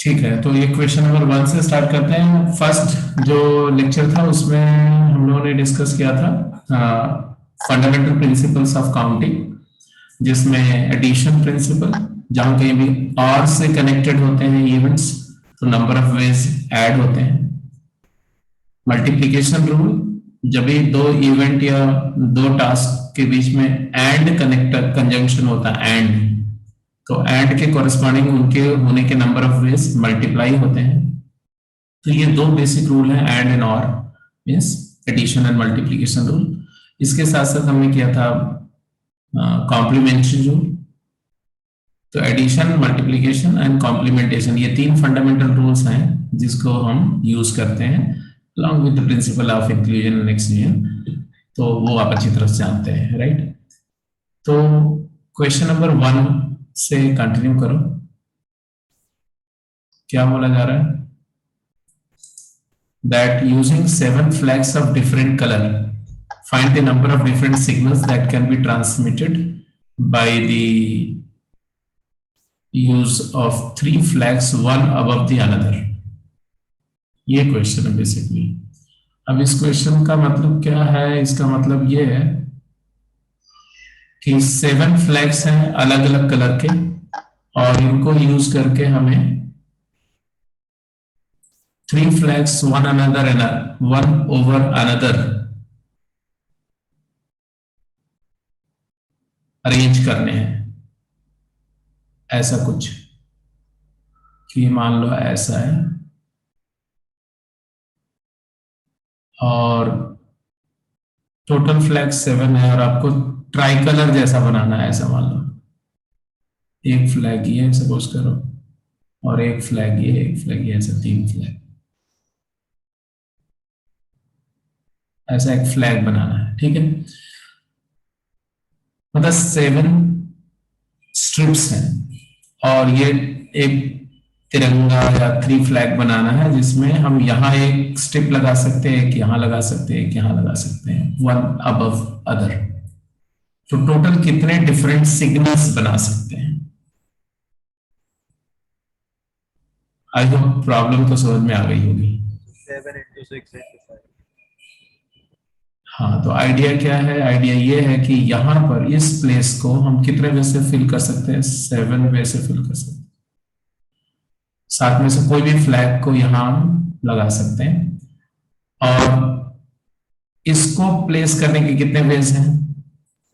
ठीक है, तो ये क्वेश्चन नंबर 1 से स्टार्ट करते हैं। फर्स्ट जो लेक्चर था उसमें हम लोगों ने डिस्कस किया था फंडामेंटल प्रिंसिपल्स ऑफ काउंटिंग, जिसमें एडिशन प्रिंसिपल, जहां कहीं भी और से कनेक्टेड होते हैं इवेंट्स तो नंबर ऑफ वेज ऐड होते हैं। मल्टीप्लिकेशन रूल, जब भी दो इवेंट या दो टास्क के बीच में एंड कनेक्टर कंजंक्शन होता है, एंड तो एंड के कॉरेस्पॉन्डिंग उनके होने के नंबर ऑफ वेज मल्टीप्लाई होते हैं। तो ये दो बेसिक रूल हैं, एंड एंड और, means addition and multiplication rule. इसके साथ साथ हमने किया था कॉम्प्लीमेंट्री रूल। तो एडिशन, मल्टीप्लिकेशन एंड कॉम्प्लीमेंटेशन, ये तीन फंडामेंटल रूल्स हैं जिसको हम यूज करते हैं along with the principle of inclusion and exclusion। तो वो आप अच्छी तरह से जानते हैं, राइट। तो क्वेश्चन नंबर 1 से कंटिन्यू करो। क्या बोला जा रहा है? That using 7 flags of different color, find the number of different signals that can be transmitted by the use of 3 flags one above the another। ये क्वेश्चन है बेसिकली। अब इस क्वेश्चन का मतलब क्या है? इसका मतलब ये है कि 7 फ्लैग्स हैं अलग अलग कलर के, और इनको यूज करके हमें 3 flags one another and one over another arrange करने हैं। ऐसा कुछ कि मान लो ऐसा है, और टोटल फ्लैग 7 है, और आपको ट्राई कलर जैसा बनाना है। ऐसा मान लो एक फ्लैग ये सपोज करो, और एक फ्लैग ये, एक फ्लैग ये, ऐसा 3 फ्लैग, ऐसा एक फ्लैग बनाना है। ठीक है, मतलब 7 स्ट्रिप्स हैं, और ये एक तिरंगा या 3 फ्लैग बनाना है, जिसमें हम यहाँ एक स्ट्रिप लगा सकते हैं, एक यहाँ लगा सकते हैं, एक यहाँ लगा सकते हैं, वन अबव अदर। तो टोटल कितने डिफरेंट सिग्नल्स बना सकते हैं? आई होप प्रॉब्लम तो समझ में आ गई होगी। 7 into 6 into 5। हाँ, तो आइडिया क्या है? आइडिया ये है कि यहाँ पर इस प्लेस को हम कितने वे से फिल कर सकते हैं? 7 वे से फिल कर सकते हैं। साथ में से कोई भी फ्लैग को यहाँ हम लगा सकते हैं, और इसको प्लेस करने के कितने वेज हैं?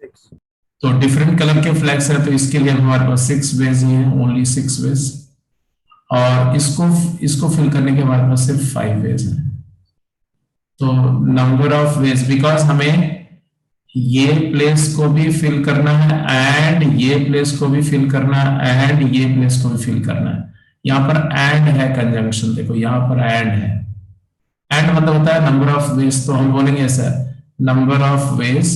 6। तो डिफरेंट कलर के फ्लैग्स हैं, तो इसके लिए हमारे पास 6 वेज ही हैं, ओनली 6 वेज। और इसको फिल करने के हमारे पास सिर्फ 5 वेज हैं। तो नंबर ऑफ वेज, बिकॉज हमें ये प्लेस को भी फिल करना है, एंड ये प्लेस को भी फिल करना है, एंड ये प्लेस को भी फिल करना है। यहाँ पर एंड है कंजंक्शन, देखो यहाँ पर एंड है। एंड मतलब होता है नंबर ऑफ वेज, तो हम बोलेंगे ऐसा, number of veg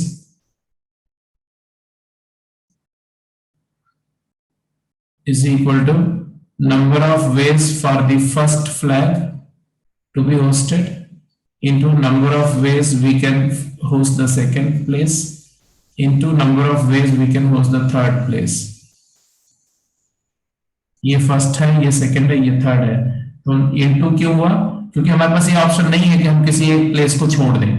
is equal to number of ways for the first flag to be hosted into number of ways we can host the second place into number of ways we can host the third place। ये first है, ये second है, ये third है। तो into क्यों हुआ? क्योंकि हमारे पास ये ऑप्शन नहीं है कि हम किसी एक प्लेस को छोड़ दें।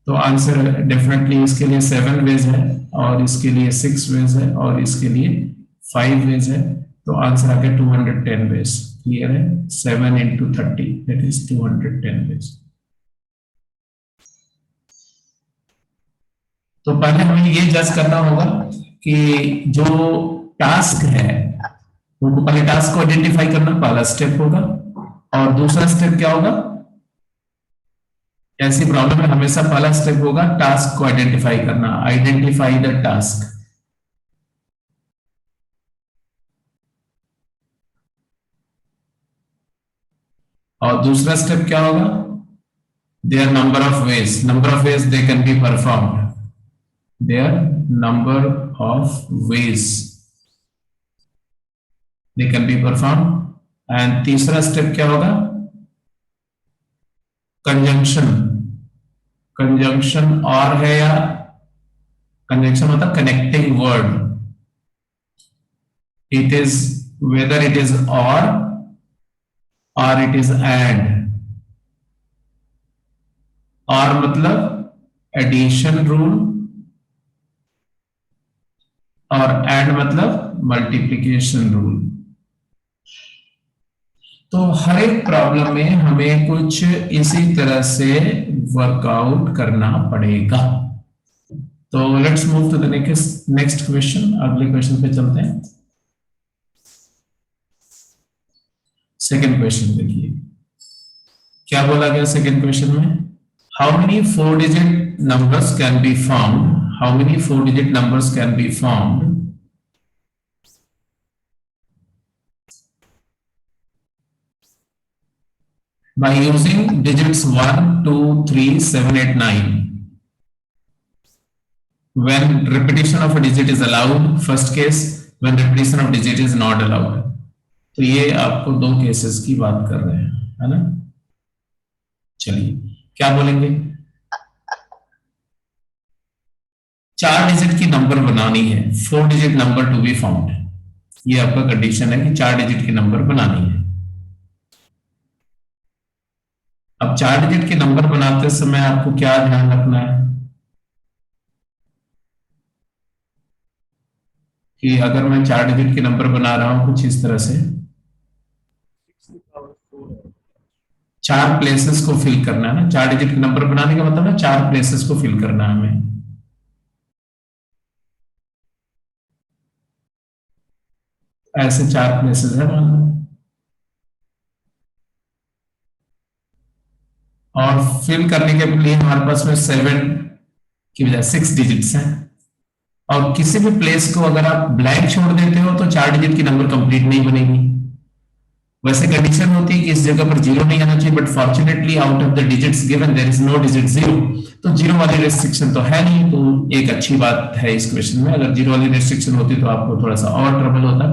तो आंसर डेफिनेटली इसके लिए 7 वेज है, और इसके लिए 6 वेज है, और इसके लिए 5 वेज है। तो आंसर आ गया 210 वेज। क्लियर है? 7 into 30 दैट इज 210 वेज। तो पहले हमें ये जज करना होगा कि जो टास्क है उनको पहले टास्क को आइडेंटिफाई करना पहला स्टेप होगा, और दूसरा स्टेप क्या होगा? ऐसी प्रॉब्लम में हमेशा पहला स्टेप होगा टास्क को आइडेंटिफाई करना, आइडेंटिफाई द टास्क। और दूसरा स्टेप क्या होगा? Their number of ways, number of ways they can be performed, their number of ways they can be performed. And तीसरा स्टेप क्या होगा? कंजंक्शन। कंजंक्शन और है, या कंजंक्शन मतलब connecting word. It is whether it is or और it is and, or मतलब addition rule, और एड मतलब मल्टीप्लिकेशन रूल। तो हर एक प्रॉब्लम में हमें कुछ इसी तरह से वर्कआउट करना पड़ेगा। तो let's move to the next question, अगले क्वेश्चन पे चलते हैं। सेकंड क्वेश्चन देखिए क्या बोला गया सेकंड क्वेश्चन में। How many 4-digit numbers can be found? How many 4-digit numbers can be found by using digits 1, 2, 3, 7, 8, 9? When repetition of a digit is allowed, first case, when repetition of digit is not allowed. तो ये आपको दो cases की बात कर रहे हैं, है ना। चलिए क्या बोलेंगे, 4 डिजिट की नंबर बनानी है, 4 digit number to be found. ये आपका कंडीशन है कि 4 डिजिट की नंबर बनानी है। अब 4 डिजिट के नंबर बनाते समय आपको क्या ध्यान रखना है कि अगर मैं 4 डिजिट के नंबर बना रहा हूं कुछ इस तरह से, 4 प्लेसेस को फिल करना है ना। 4 डिजिट के नंबर बनाने का मतलब है 4 प्लेसेस को फिल करना है हमें। ऐसे 4 प्लेसेस है मान लो, और फिल करने के लिए हमारे पास में 7 की बजाय 6 डिजिट्स हैं। और किसी भी प्लेस को अगर आप ब्लैंक छोड़ देते हो तो 4 डिजिट की नंबर कंप्लीट नहीं बनेगी। वैसे कंडीशन होती है कि इस जगह पर 0 नहीं आना चाहिए, but fortunately out of the digits given there is no digit 0, तो 0 वाली रेस्ट्रिक्शन तो है नहीं। तो एक अच्छी बात है इस क्वेश्चन में, अगर 0 वाली रेस्ट्रिक्शन होती तो आपको थोड़ा सा और ट्रबल होता।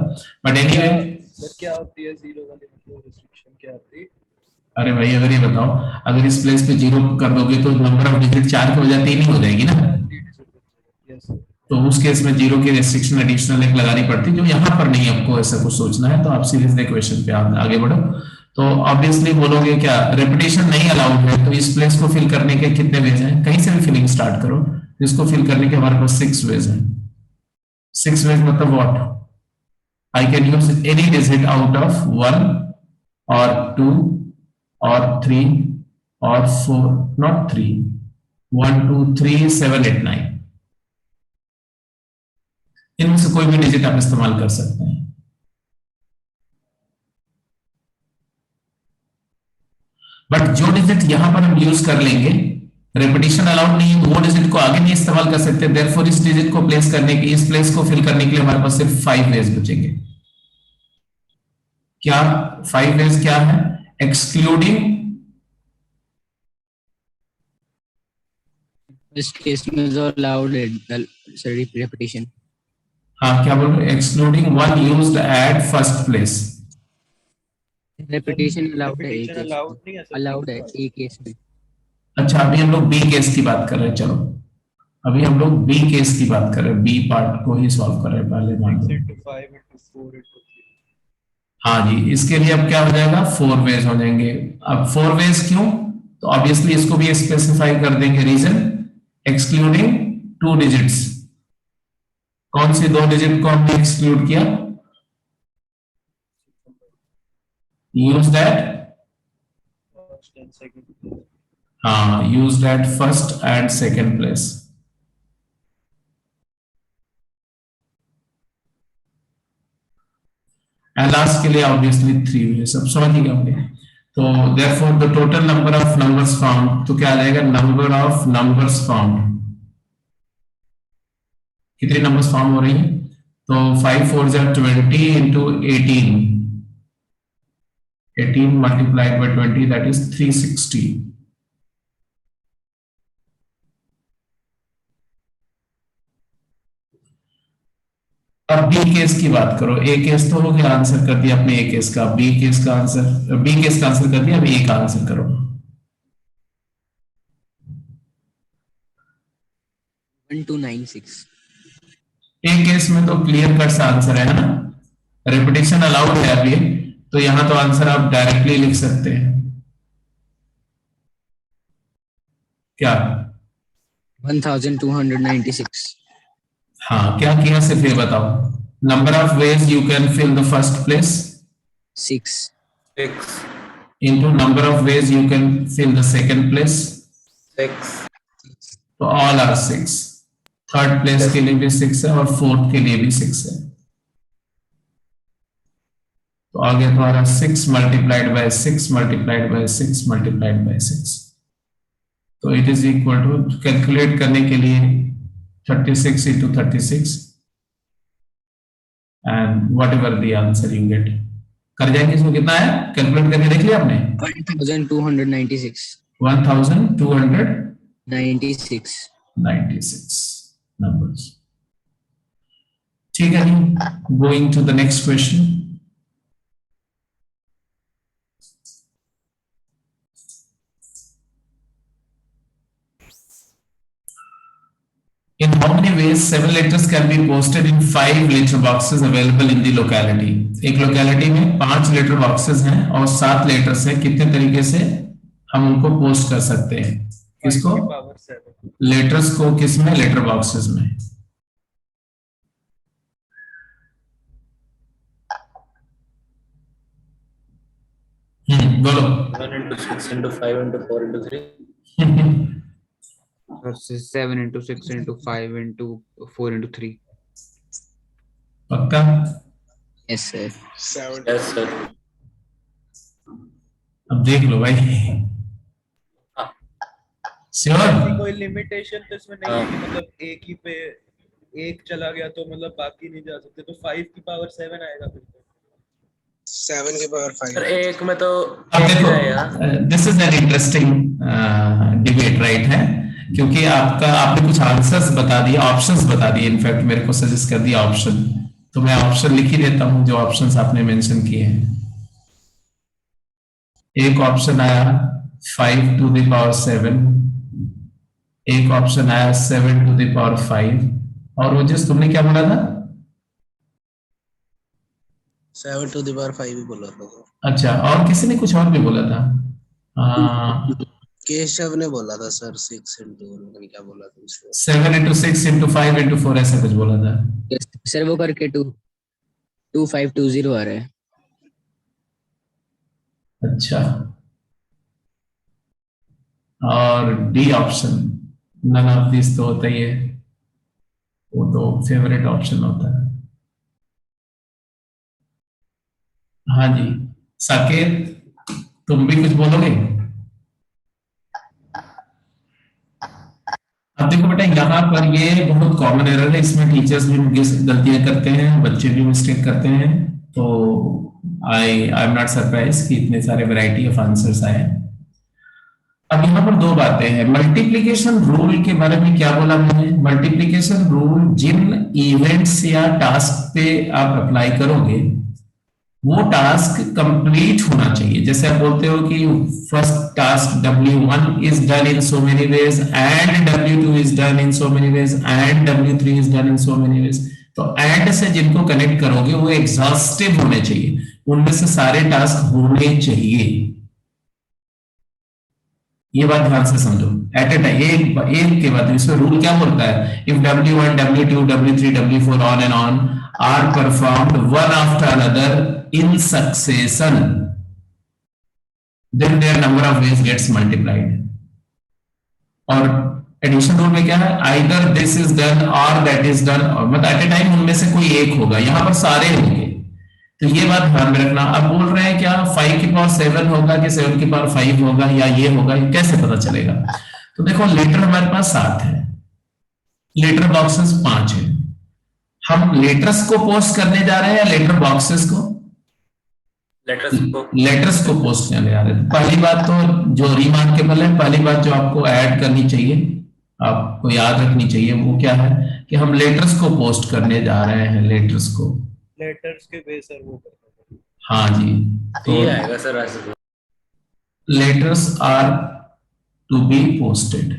बट एनीवे सर क्या होती है 0 वाली रेस्ट्रिक्शन क्या होती है? अरे भाई अगर ये बताओ, अगर इस प्लेस पे 0 कर दोगे तो नंबर ऑफ डिजिट 4 की वजह 3 ही हो जाएगी ना। यस तो उस केस में 0 की रेस्ट्रिक्शन एडिशनल एक लगानी पड़ती, जो यहाँ पर नहीं आपको ऐसा कुछ सोचना है। तो आप सीधे क्वेश्चन पे आगे बढ़ो। तो ऑब्वियसली बोलोगे क्या रेपिटेशन नहीं अलाउड है, तो इस प्लेस को फिल करने के कितने वेज हैं, कहीं से भी फिलिंग स्टार्ट करो। इसको फिल करने के हमारे पास 6 वेज हैं। 6 वेज मतलब what, I can use any digit out of 1 और 2 और 3 और 4, नॉट 3, 1 2 3 7 8 9, इनमें से कोई भी डिजिट आप इस्तेमाल कर सकते हैं। बट जो डिजिट यहां पर हम यूज कर लेंगे, रेपिटेशन अलाउड नहीं है, वो डिजिट को आगे नहीं इस्तेमाल कर सकते। देयरफॉर इस डिजिट को प्लेस करने के, इस प्लेस को फिल करने के लिए हमारे पास सिर्फ 5 वेज बचेंगे। क्या 5 वेज क्या है, एक्सक्लूडिंग, इस केस में जो अलाउड है रेपिटेशन। हाँ क्या बोल रहे, excluding one used at first place. Repetition allowed है, एक अलाउड नहीं है सर, अलाउड है एक केस में। अच्छा अभी हम लोग बी केस की बात कर रहे हैं, चलो अभी हम लोग बी केस की बात कर रहे हैं, बी पार्ट को ही सॉल्व कर रहे हैं पहले मान लो। 6 into 5 into 4 into 3। हाँ जी, इसके लिए अब क्या हो जाएगा, 4 वेज हो जाएंगे। अब 4 वेज क्यों, तो ऑब्वियसली इसको भी स्पेसिफाई कर देंगे, रीजन एक्सक्लूडिंग 2 डिजिट्स। कौन सी 2 डिजिट को हमने एक्सक्लूड किया, use that, first and second. हाँ use that first and second place. And last के लिए ऑब्वियसली 3 वेज, सब समझिएगा हमने। तो therefore the total number of numbers found, तो क्या आ जाएगा, नंबर ऑफ नंबर्स फाउंड। कितनी नंबर्स फाउंड हो रही है, तो 5 4 20 into 18, 18 multiplied by 20 that is 360। अब बी केस की बात करो, ए केस तो हो गया, आंसर कर दिया अपने ए केस का, बी केस का आंसर, बी केस का आंसर कर दिया, अब ए का आंसर करो। 1296। ए केस में तो क्लियर कट सा आंसर है ना, रेपिटेशन अलाउड है अभी, तो यहां तो आंसर आप डायरेक्टली लिख सकते हैं। क्या? 1296. हाँ, क्या किया सिर्फ ये बताओ। Number of ways you can fill the first place 6. 6. into number of ways you can fill the second place, 6. तो all are 6। थर्ड प्लेस के लिए भी 6 है और फोर्थ के लिए भी 6 है। तो आगे तुम्हारा 6 multiplied by 6 multiplied by 6 multiplied by 6, तो it is equal to, calculate करने के लिए 36 into 36 and whatever the answer you get. कर जाएंगे, इसमें कितना है कैलकुलेट करके देख लिया आपने? 1296. 1296 96. numbers। ठीक है जी, going to the next question. In how many ways 7 letters can be posted in 5 letter boxes available in the locality? एक लोकेलिटी में 5 लेटर बॉक्सेस हैं और 7 लेटर्स हैं, कितने तरीके से हम उनको पोस्ट कर सकते हैं? किसको? पावर 7। लेटर्स को किसमें? लेटर बॉक्सेस में। बोलो। 1 into 6 into 5 into 4 into 3. 7 into 6 into 5 into 4 into 3. पक्का? Yes, sir. 7। Yes, sir. अब देख लो भाई, श्योर? कोई लिमिटेशन तो इसमें नहीं है कि मतलब एक ही पे एक चला गया तो मतलब बाकी नहीं जा सकते, तो 5 की पावर 7 आएगा फिर तो। 7 की पावर 5। सर एक में तो अब एक देखो, आएगा। This is an interesting debate, right है, क्योंकि आपने कुछ आंसर्स बता दिए, ऑप्शंस बता दिए, इनफैक्ट मेरे को सजेस्ट कर दिया ऑप्शन, तो मैं ऑप्शन लिख ही देता हूं जो ऑप्शंस आपने मेंशन किए हैं। एक ऑप्शन आया 5 to the power 7, एक ऑप्शन आया 7 to the power 5, और वो जिस तुमने क्या बोला था? 7 to the power 5 ही बोला था। अच्छा, और किसी ने कुछ और भी बोला था? केशव ने बोला था सर 6 into क्या बोला था उसने? 7 into 6 into 5 into 4 ऐसा कुछ बोला था। Yes, सर वो करके 2520 आ रहा है। अच्छा, और D option none of this तो होता ही है, वो तो फेवरेट ऑप्शन होता है। हाँ जी, साकेत तुम भी कुछ बोलोगे? अब देखो बेटा, यहाँ पर ये बहुत कॉमन एरर है, इसमें टीचर्स भी गलतियां करते हैं, बच्चे भी मिस्टेक करते हैं, तो आई एम नॉट सरप्राइज कि इतने सारे वैरायटी ऑफ आंसर्स आए। अब यहाँ पर दो बातें हैं। मल्टीप्लिकेशन रूल के बारे में क्या बोला मैंने? मल्टीप्लिकेशन रूल जिन इवेंट्स या टास्क पे आप अप्लाई करोगे वो टास्क कंप्लीट होना चाहिए। जैसे आप बोलते हो कि first task W1 is done in so many ways and W2 is done in so many ways and W3 is done in so many ways, तो एंड से जिनको कनेक्ट करोगे वो एग्जॉस्टिव होने चाहिए, उनमें से सारे टास्क होने चाहिए। ये बात ध्यान से समझो। एट ए टाइम एक के बाद इसमें रूल क्या बोलता है? If W1 W2 W3 W4 on and on are performed one after another in succession, then their number of ways gets multiplied। और एडिशन रूल में क्या है? either this is done or that is done, और मतलब eight a time उनमें से कोई एक होगा, यहां पर सारे होंगे, तो ये बात ध्यान में रखना। अब बोल रहे हैं क्या 5 की पावर 7 होगा कि 7 की पावर 5 होगा या ये होगा, ये कैसे पता चलेगा? तो देखो, लेटर हमारे पास 7 है, लेटर बॉक्सेस 5 है, हम लेटर्स को पोस्ट करने जा रहे हैं या लेटर बॉक्सेस को? लेटर्स को पोस्ट करने जा रहे हैं। पहली बात तो जो रिमार्केबल है, पहली बात जो आपको ऐड करनी चाहिए, आपको याद रखनी चाहिए, वो क्या है कि हम लेटर्स को पोस्ट करने जा रहे हैं, लेटर्स को। लेटर्स के बेस सर वो करते हैं। हाँ जी, तो ये आएगा सर ऐसे। Letters are to be posted.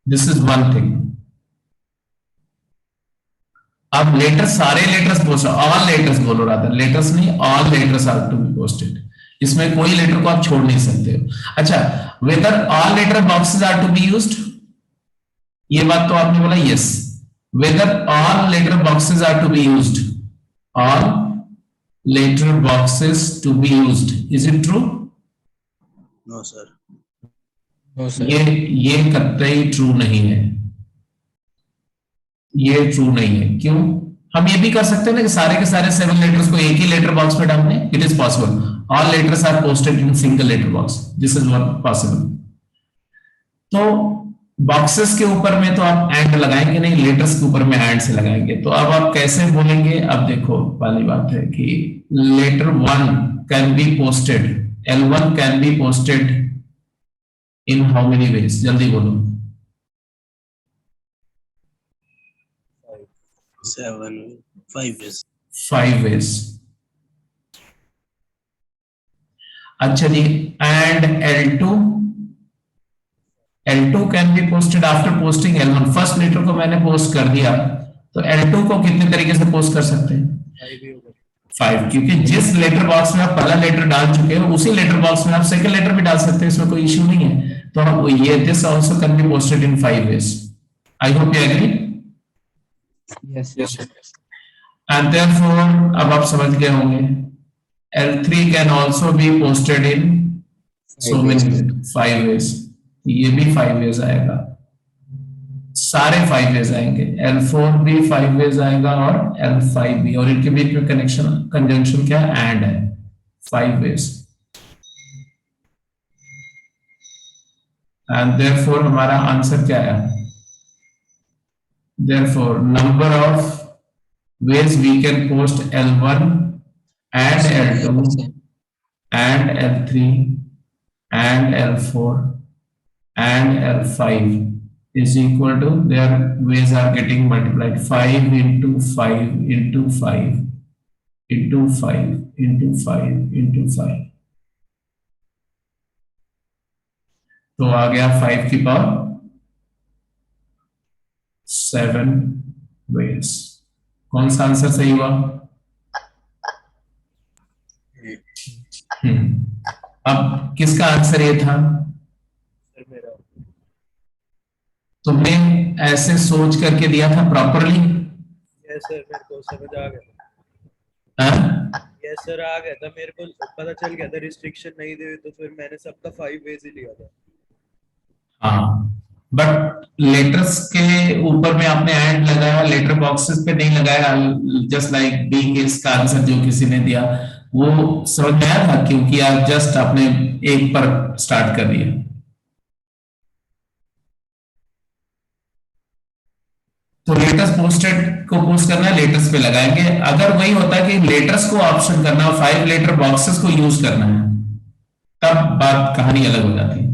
This is one thing. अब लेटर सारे लेटर्स पोस्ट, ऑल लेटर्स बोलो, रहा लेटर्स नहीं, all letters are to be posted. इसमें कोई लेटर को आप छोड़ नहीं सकते हो। अच्छा, whether all letter boxes are to be used, ये बात तो आपने बोला yes. Whether all letter boxes are to be used, all letter boxes to be used, is it true? No sir. No, sir. ये कतई ट्रू नहीं है, ये ट्रू नहीं है। क्यों? हम ये भी कर सकते हैं ना कि सारे के सारे 7 लेटर्स को एक ही लेटर बॉक्स में डाल दें, it is possible. All letters are posted in single letter box, this is one possible. तो बॉक्सेस के ऊपर में तो आप एंड लगाएंगे नहीं, लेटर्स के ऊपर में एंड से लगाएंगे। तो अब आप कैसे बोलेंगे? अब देखो, पहली बात है कि letter 1 can be posted, L1 can be posted in how many ways, जल्दी बोलो। 7 5 years। 5 वेज। अच्छा जी, and L2 can be posted after posting L1। First letter को मैंने पोस्ट कर दिया, तो L2 को कितने तरीके से पोस्ट कर सकते हैं? 5, क्योंकि जिस लेटर बॉक्स में आप पहला लेटर डाल चुके हो उसी लेटर बॉक्स में आप सेकंड लेटर भी डाल सकते हैं, इसमें कोई इश्यू नहीं है। तो हम ये this also can be posted in 5 ways. I hope you agree. Yes, yes, sir. And therefore अब आप समझ गए होंगे, L3 can also be posted in so many 5 ways. ये भी 5 वेज आएगा, सारे 5 वेज आएंगे। L4 भी 5 वेज आएगा और L5 भी, और इनके बीच में कनेक्शन कंजंक्शन क्या है? एंड है, 5 वेज। एंड देयरफॉर हमारा आंसर क्या है? Therefore, number of ways we can post L1 and L2 and L3 and L4 and L5 is equal to, their ways are getting multiplied, 5 into 5 into 5 into 5 into 5 into 5। तो आ गया 5 की power 7 veg. कौन सा answer सही हुआ? अब किसका answer ये था? तुमने ऐसे सोच करके दिया था प्रॉपरली? यस सर, मेरे को समझ आ गया। यस सर, आ गया था, मेरे को पता चल गया था रिस्ट्रिक्शन नहीं दे, तो फिर मैंने सबका 5 वेज ही लिया था। हाँ, बट लेटर्स के ऊपर में आपने एंड लगाया, लेटर बॉक्सेस पे नहीं लगाया। जस्ट लाइक बी केस का आंसर जो किसी ने दिया वो समझ में आया था, क्योंकि आप जस्ट आपने एक पर स्टार्ट कर दिया। तो लेटर्स पोस्टेड को पोस्ट करना है, लेटर्स पे लगाएंगे। अगर वही होता है कि लेटर्स को ऑप्शन करना, 5 लेटर बॉक्सेस को यूज करना है, तब बात कहानी अलग हो जाती है।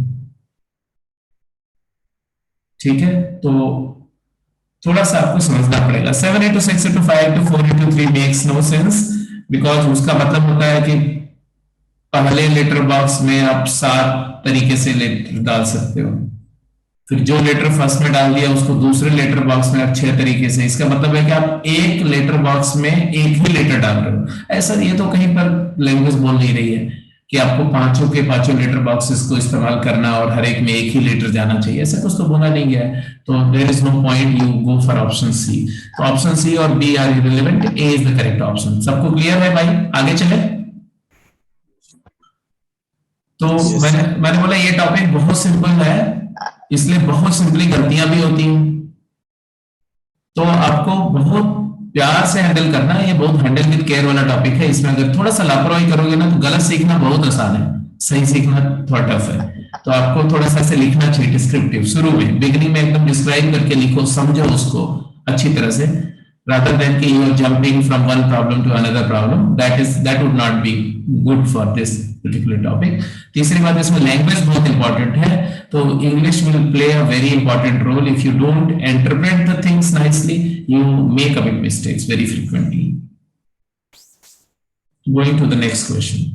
ठीक है, तो थोड़ा सा आपको समझना पड़ेगा। 7 into 6 into 5 into 4 into 3 makes no sense, because उसका मतलब होता है कि पहले लेटर बॉक्स में आप 7 तरीके से लेटर डाल सकते हो, फिर जो लेटर फर्स्ट में डाल दिया उसको दूसरे लेटर बॉक्स में आप 6 तरीके से। इसका मतलब है कि आप एक लेटर बॉक्स में एक ही लेटर डाल रहे हो। ऐसा ये तो कहीं पर लैंग्वेज बोल नहीं रही है कि आपको पांचों के पांचों लेटर बॉक्सेस को इस्तेमाल करना और हर एक में एक ही लेटर जाना चाहिए, ऐसा कुछ तो बोला नहीं गया है। तो there is no point, you go for option C. तो ऑप्शन सी और B are irrelevant, A is the correct option. सबको क्लियर है भाई? आगे चले। तो मैंने बोला ये टॉपिक बहुत सिंपल है, इसलिए बहुत सिंपली गलतियां भी होती हैं, तो आपको बहुत प्यार से हैंडल करना है। ये बहुत हैंडल विद केयर वाला टॉपिक है। इसमें अगर थोड़ा सा लापरवाही करोगे ना तो गलत सीखना बहुत आसान है, सही सीखना थोड़ा टफ है। तो आपको थोड़ा सा ऐसे लिखना चाहिए डिस्क्रिप्टिव, शुरू में बिगिनिंग में एकदम डिस्क्राइब करके लिखो, समझो उसको अच्छी तरह से, rather than कि you are jumping from one problem to another problem. That would not be good for this particular topic. तीसरी बात, इसमें लैंग्वेज बहुत इंपॉर्टेंट है, तो English will play a very important role. If you don't interpret the things nicely, you make a big mistakes very frequently. Going to the next question.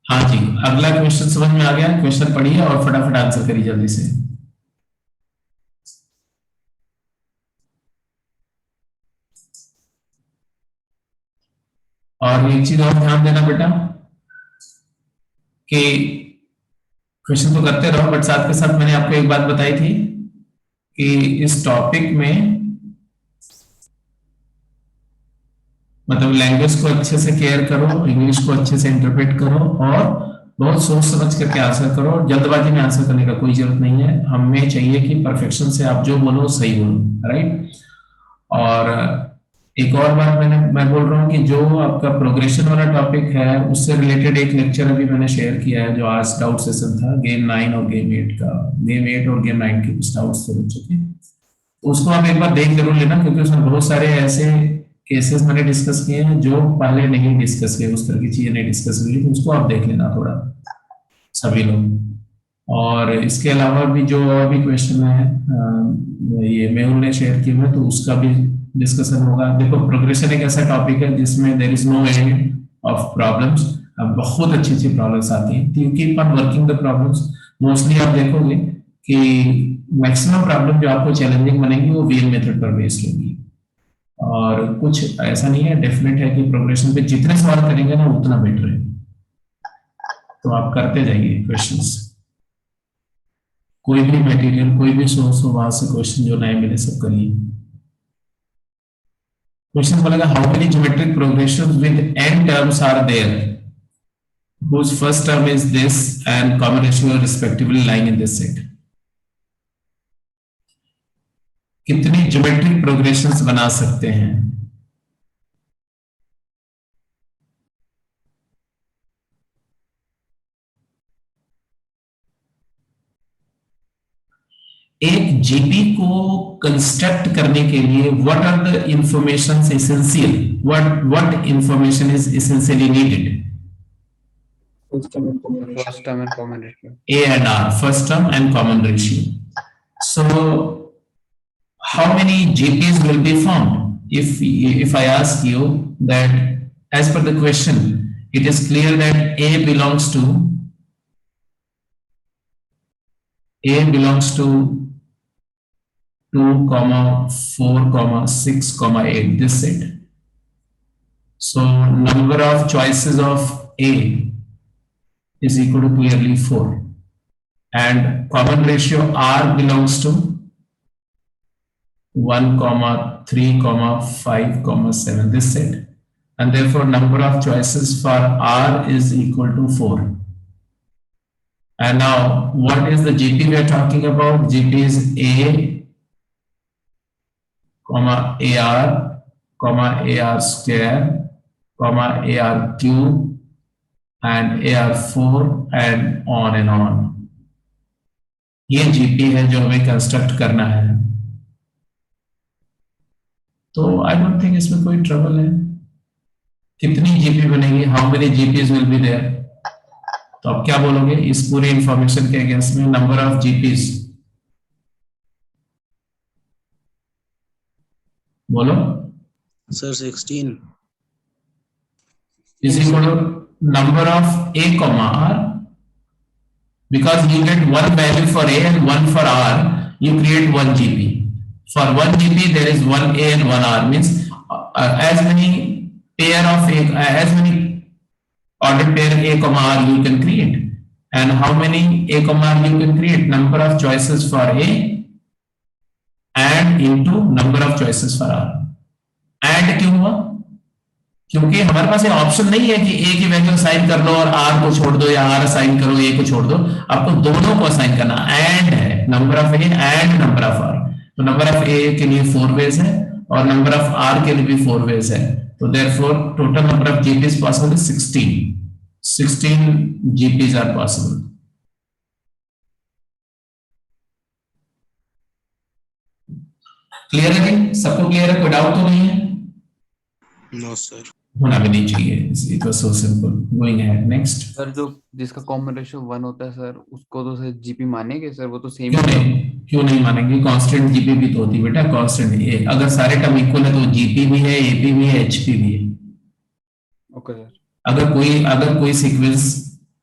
हाँ जी, अगला question समझ में आ गया? क्वेश्चन पढ़िए और फटाफट आंसर करिए जल्दी से। और एक चीज और ध्यान देना बेटा कि क्वेश्चन तो करते रहो, बट साथ के साथ मैंने आपको एक बात बताई थी कि इस टॉपिक में मतलब लैंग्वेज को अच्छे से केयर करो, इंग्लिश को अच्छे से इंटरप्रेट करो और बहुत सोच समझ करके आंसर करो। जल्दबाजी में आंसर करने का कोई जरूरत नहीं है, हमें चाहिए कि परफेक्शन से आप जो बोलो सही बोलो, राइट। और एक और बात मैं बोल रहा हूँ कि जो आपका प्रोग्रेशन वाला टॉपिक है उससे रिलेटेड एक लेक्चर अभी मैंने शेयर किया है जो आज डाउट सेशन था, गेम 9 और गेम 8 का। गेम 8 और गेम 9 के कुछ डाउट्स थे बच्चों के, तो उसको आप एक बार देख जरूर लेना, क्योंकि उसमें बहुत सारे ऐसे केसेस मैंने डिस्कस किए हैं जो पहले नहीं डिस्कस किए, उस तरह की चीजें नहीं डिस्कस हुई, तो उसको आप देख लेना थोड़ा सभी लोग। और इसके अलावा भी जो और भी क्वेश्चन है ये मेहुल ने शेयर किए हैं, तो उसका भी डिस्कशन होगा। देखो प्रोग्रेशन एक ऐसा टॉपिक है जिसमें there is no end of problems, अब बहुत अच्छी अच्छी प्रॉब्लम्स आती हैं, you keep on working the problems. Mostly आप देखोगे कि मैक्सिमम प्रॉब्लम जो आपको चैलेंजिंग बनेगी वो वीएल मेथड पर बेस्ड होगी, और कुछ ऐसा नहीं है, डेफिनेट है कि प्रोग्रेशन पे जितने सवाल करेंगे ना उतना बेटर है, तो आप करते जाइए क्वेश्चंस। कोई भी मटेरियल कोई भी सोर्स हो वहां से क्वेश्चन जो नए मिले सब करिए। क्वेश्चन बोलेगा how many geometric progressions with n terms are there whose first term is this and common ratio respectively lying in this set। कितनी ज्योमेट्रिक प्रोग्रेशंस बना सकते हैं? एक जीपी को कंस्ट्रक्ट करने के लिए what are the information essential, what information is essentially needed? First term and common ratio. A and R, first term and common ratio. So how many GPs will be formed? If I ask you that as per the question, it is clear that A belongs to 2, 4, 6, 8, this set. So number of choices of A is equal to clearly 4, and common ratio R belongs to 1, 3, 5, 7, this set, and therefore number of choices for R is equal to 4. And now what is the GP we are talking about? GP is A, AR, AR square, AR cube, and AR4 and on। ये GP है जो हमें construct करना है, तो I don't think इसमें कोई trouble है। कितनी जीपी बनेगी, how many GPs will be there, तो आप क्या बोलोगे इस पूरी इंफॉर्मेशन के अगेंस्ट में? नंबर ऑफ जीपीज बोलो। Sir 16 is equal to number of A comma R, because you get one value for A and one for R, you create one GP. For one GP there is one A and one R, means as many pair of A, as many ordered pair A comma R you can create. And how many A comma R you can create? Number of choices for A and into number of choices for R. And क्यों हुआ? क्योंकि हमारे पास ये option नहीं है कि ए की value assign कर लो और आर को छोड़ दो, या आर असाइन करो ए को छोड़ दो, आपको दोनों को असाइन करना। एंड है number of A and number of R, तो नंबर ऑफ ए के लिए 4 वेज है और नंबर ऑफ आर के लिए भी 4 वेज है, तो therefore total number of GPs possible is 16 GPs are possible. Clear है जी? सबको क्लियर है? कोई डाउट तो नहीं है? No sir. होना भी नहीं चाहिए, it was so simple. Going ahead next. Sir जो जिसका कॉमन रेशियो 1 होता है सर, उसको तो सर जीपी मानेंगे सर, वो तो सेम क्यों नहीं मानेंगे? कांस्टेंट जीपी भी तो होती है बेटा, कांस्टेंट ए, अगर सारे टर्म इक्वल है तो जीपी भी है, एपी भी है, एचपी भी है। Okay sir. अगर कोई सीक्वेंस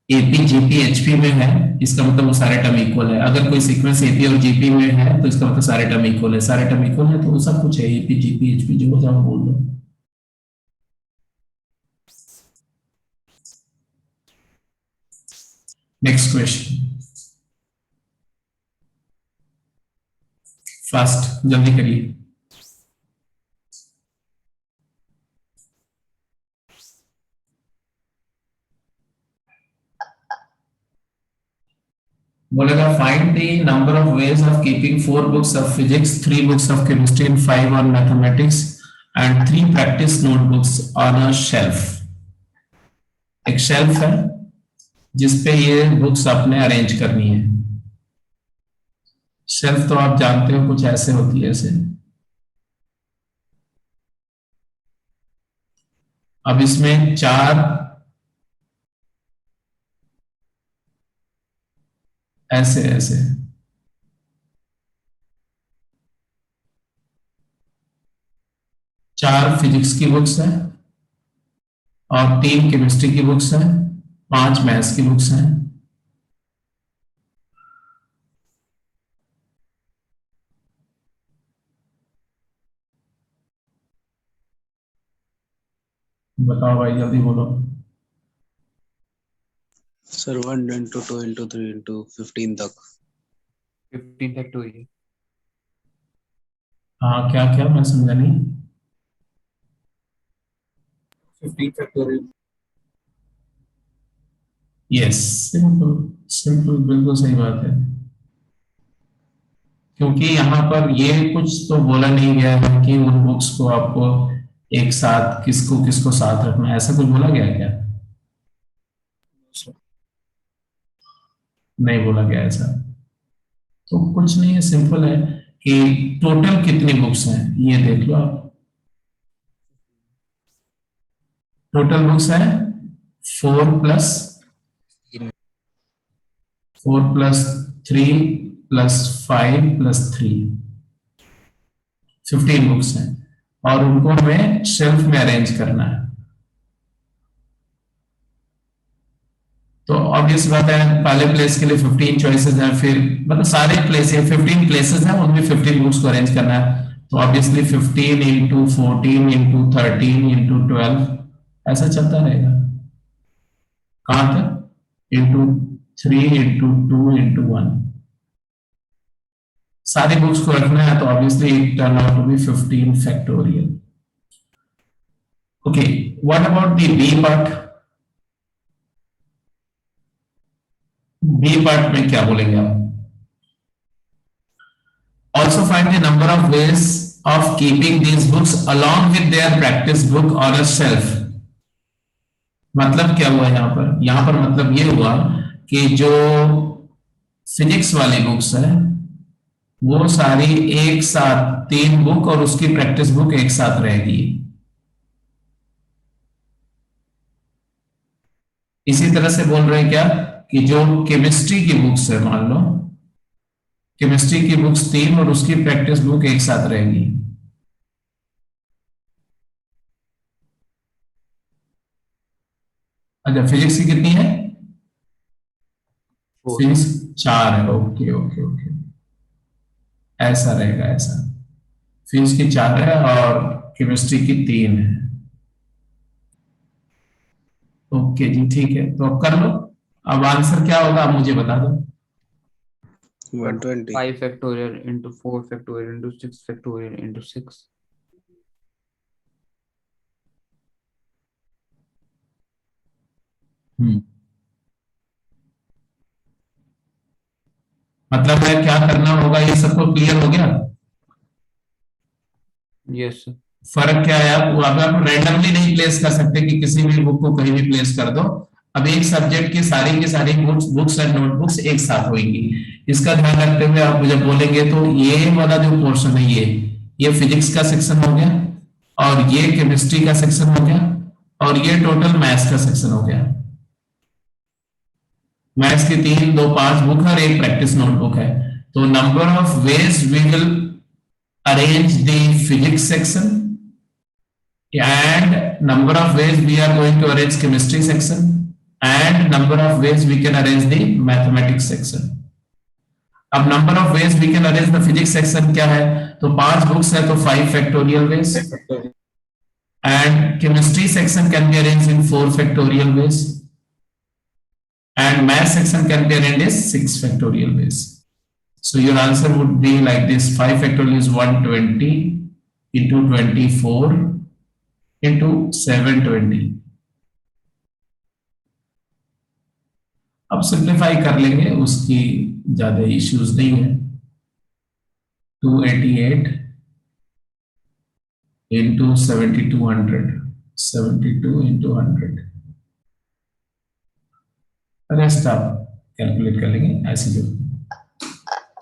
एपी जीपी एचपी में है, इसका मतलब वो सारे टर्म इक्वल है। अगर कोई सीक्वेंस एपी और जीपी में है तो इसका मतलब सारे टर्म इक्वल है। सारे टर्म इक्वल है तो वो सब कुछ है, एपी जीपी एचपी जो हो जाओ बोल दो। नेक्स्ट क्वेश्चन, फास्ट जल्दी करिए। बोलेगा find the number of ways of keeping 4 books of physics, 3 books of chemistry and 5 on mathematics and 3 practice notebooks on a shelf. एक शेल्फ है जिसपे ये बुक्स आपने अरेंज करनी है। शेल्फ तो आप जानते हो कुछ ऐसे होती है ऐसे। अब इसमें 4 ऐसे ऐसे 4 फिजिक्स की बुक्स हैं और 3 केमिस्ट्री की बुक्स हैं, 5 मैथ्स की बुक्स हैं। बताओ भाई जल्दी बोलो। सर 1 into 2 into 3 into 15 तक। 15 तक तो ये हाँ क्या क्या मैं समझा नहीं। 15 factorial। यस, सिंपल सिंपल, बिल्कुल सही बात है। क्योंकि यहाँ पर ये कुछ तो बोला नहीं गया है कि उन बुक्स को आपको एक साथ किसको किसको साथ रखना है, ऐसा कुछ बोला गया है क्या? नहीं बोला गया ऐसा। तो कुछ नहीं है, सिंपल है कि टोटल कितनी बुक्स हैं ये देख लो आप। टोटल बुक्स है 4 प्लस 3 प्लस 5 प्लस 3, 15 बुक्स हैं और उनको हमें शेल्फ में अरेंज करना है। तो ऑब्वियस बात है पहले प्लेस के लिए 15 चॉइसेस हैं, फिर मतलब सारे प्लेस 15 प्लेसेस हैं उनमें 15 बुक्स को अरेंज करना है। तो ऑब्वियसली 15 इंटू 14 इंटू 13 इंटू 12 ऐसा चलता रहेगा। कहां तक? इंटू 3 इंटू 2 इंटू 1 सारी बुक्स को रखना है। तो obviously it turn out to be 15 factorial. Okay, what about the B part? B part में क्या बोलेंगे आप? Also find the number of ways of keeping these books along with their practice book on a shelf. मतलब क्या हुआ यहाँ पर? यहाँ पर मतलब ये हुआ कि जो फिजिक्स वाली बुक्स है वो सारी एक साथ 3 बुक और उसकी प्रैक्टिस बुक एक साथ रहेगी। इसी तरह से बोल रहे हैं क्या कि जो केमिस्ट्री की बुक्स है, मान लो केमिस्ट्री की बुक्स 3 और उसकी प्रैक्टिस बुक एक साथ रहेगी। अच्छा, फिजिक्स की कितनी है? फिजिक्स 4 है। ओके ओके ओके, ऐसा रहेगा ऐसा। फिजिक्स की 4 है और केमिस्ट्री की 3 है। ओके जी, ठीक है, तो अब कर लो। अब आंसर क्या होगा आप मुझे बता दो। 120। 5 factorial into 4 factorial into 6 factorial into 6। मतलब है क्या करना होगा, ये सबको क्लियर हो गया? Yes sir. फर्क क्या है? आप रैंडमली नहीं प्लेस कर सकते कि किसी भी बुक को कहीं भी प्लेस कर दो। अब एक सब्जेक्ट की सारी बुक्स एंड नोटबुक्स एक साथ होंगी। इसका ध्यान रखते हुए आप मुझे बोलेंगे तो ये वाला जो पोर्शन है ये फिजिक्स का सेक्शन हो गया और ये केमिस्ट्री का सेक्शन हो गया और ये टोटल मैथ्स का सेक्शन हो गया। मैथ्स की 3, 2, 5 बुक और एक प्रैक्टिस नोटबुक है। तो number of ways we will arrange the physics section and number of ways we are going to arrange chemistry section and number of ways we can arrange the mathematics section. अब number of ways we can arrange the physics section क्या है? तो 5 books है तो 5 factorial ways and chemistry section can be arranged in 4 factorial ways and mass section can be arranged as 6 factorial ways. So your answer would be like this: 5 factorial is 120 into 24 into 720. अब simplify कर लेंगे, उसकी ज्यादा issues नहीं है। 288 into 7200, 72 into 100, rest आप calculate कर लेंगे ऐसे जो।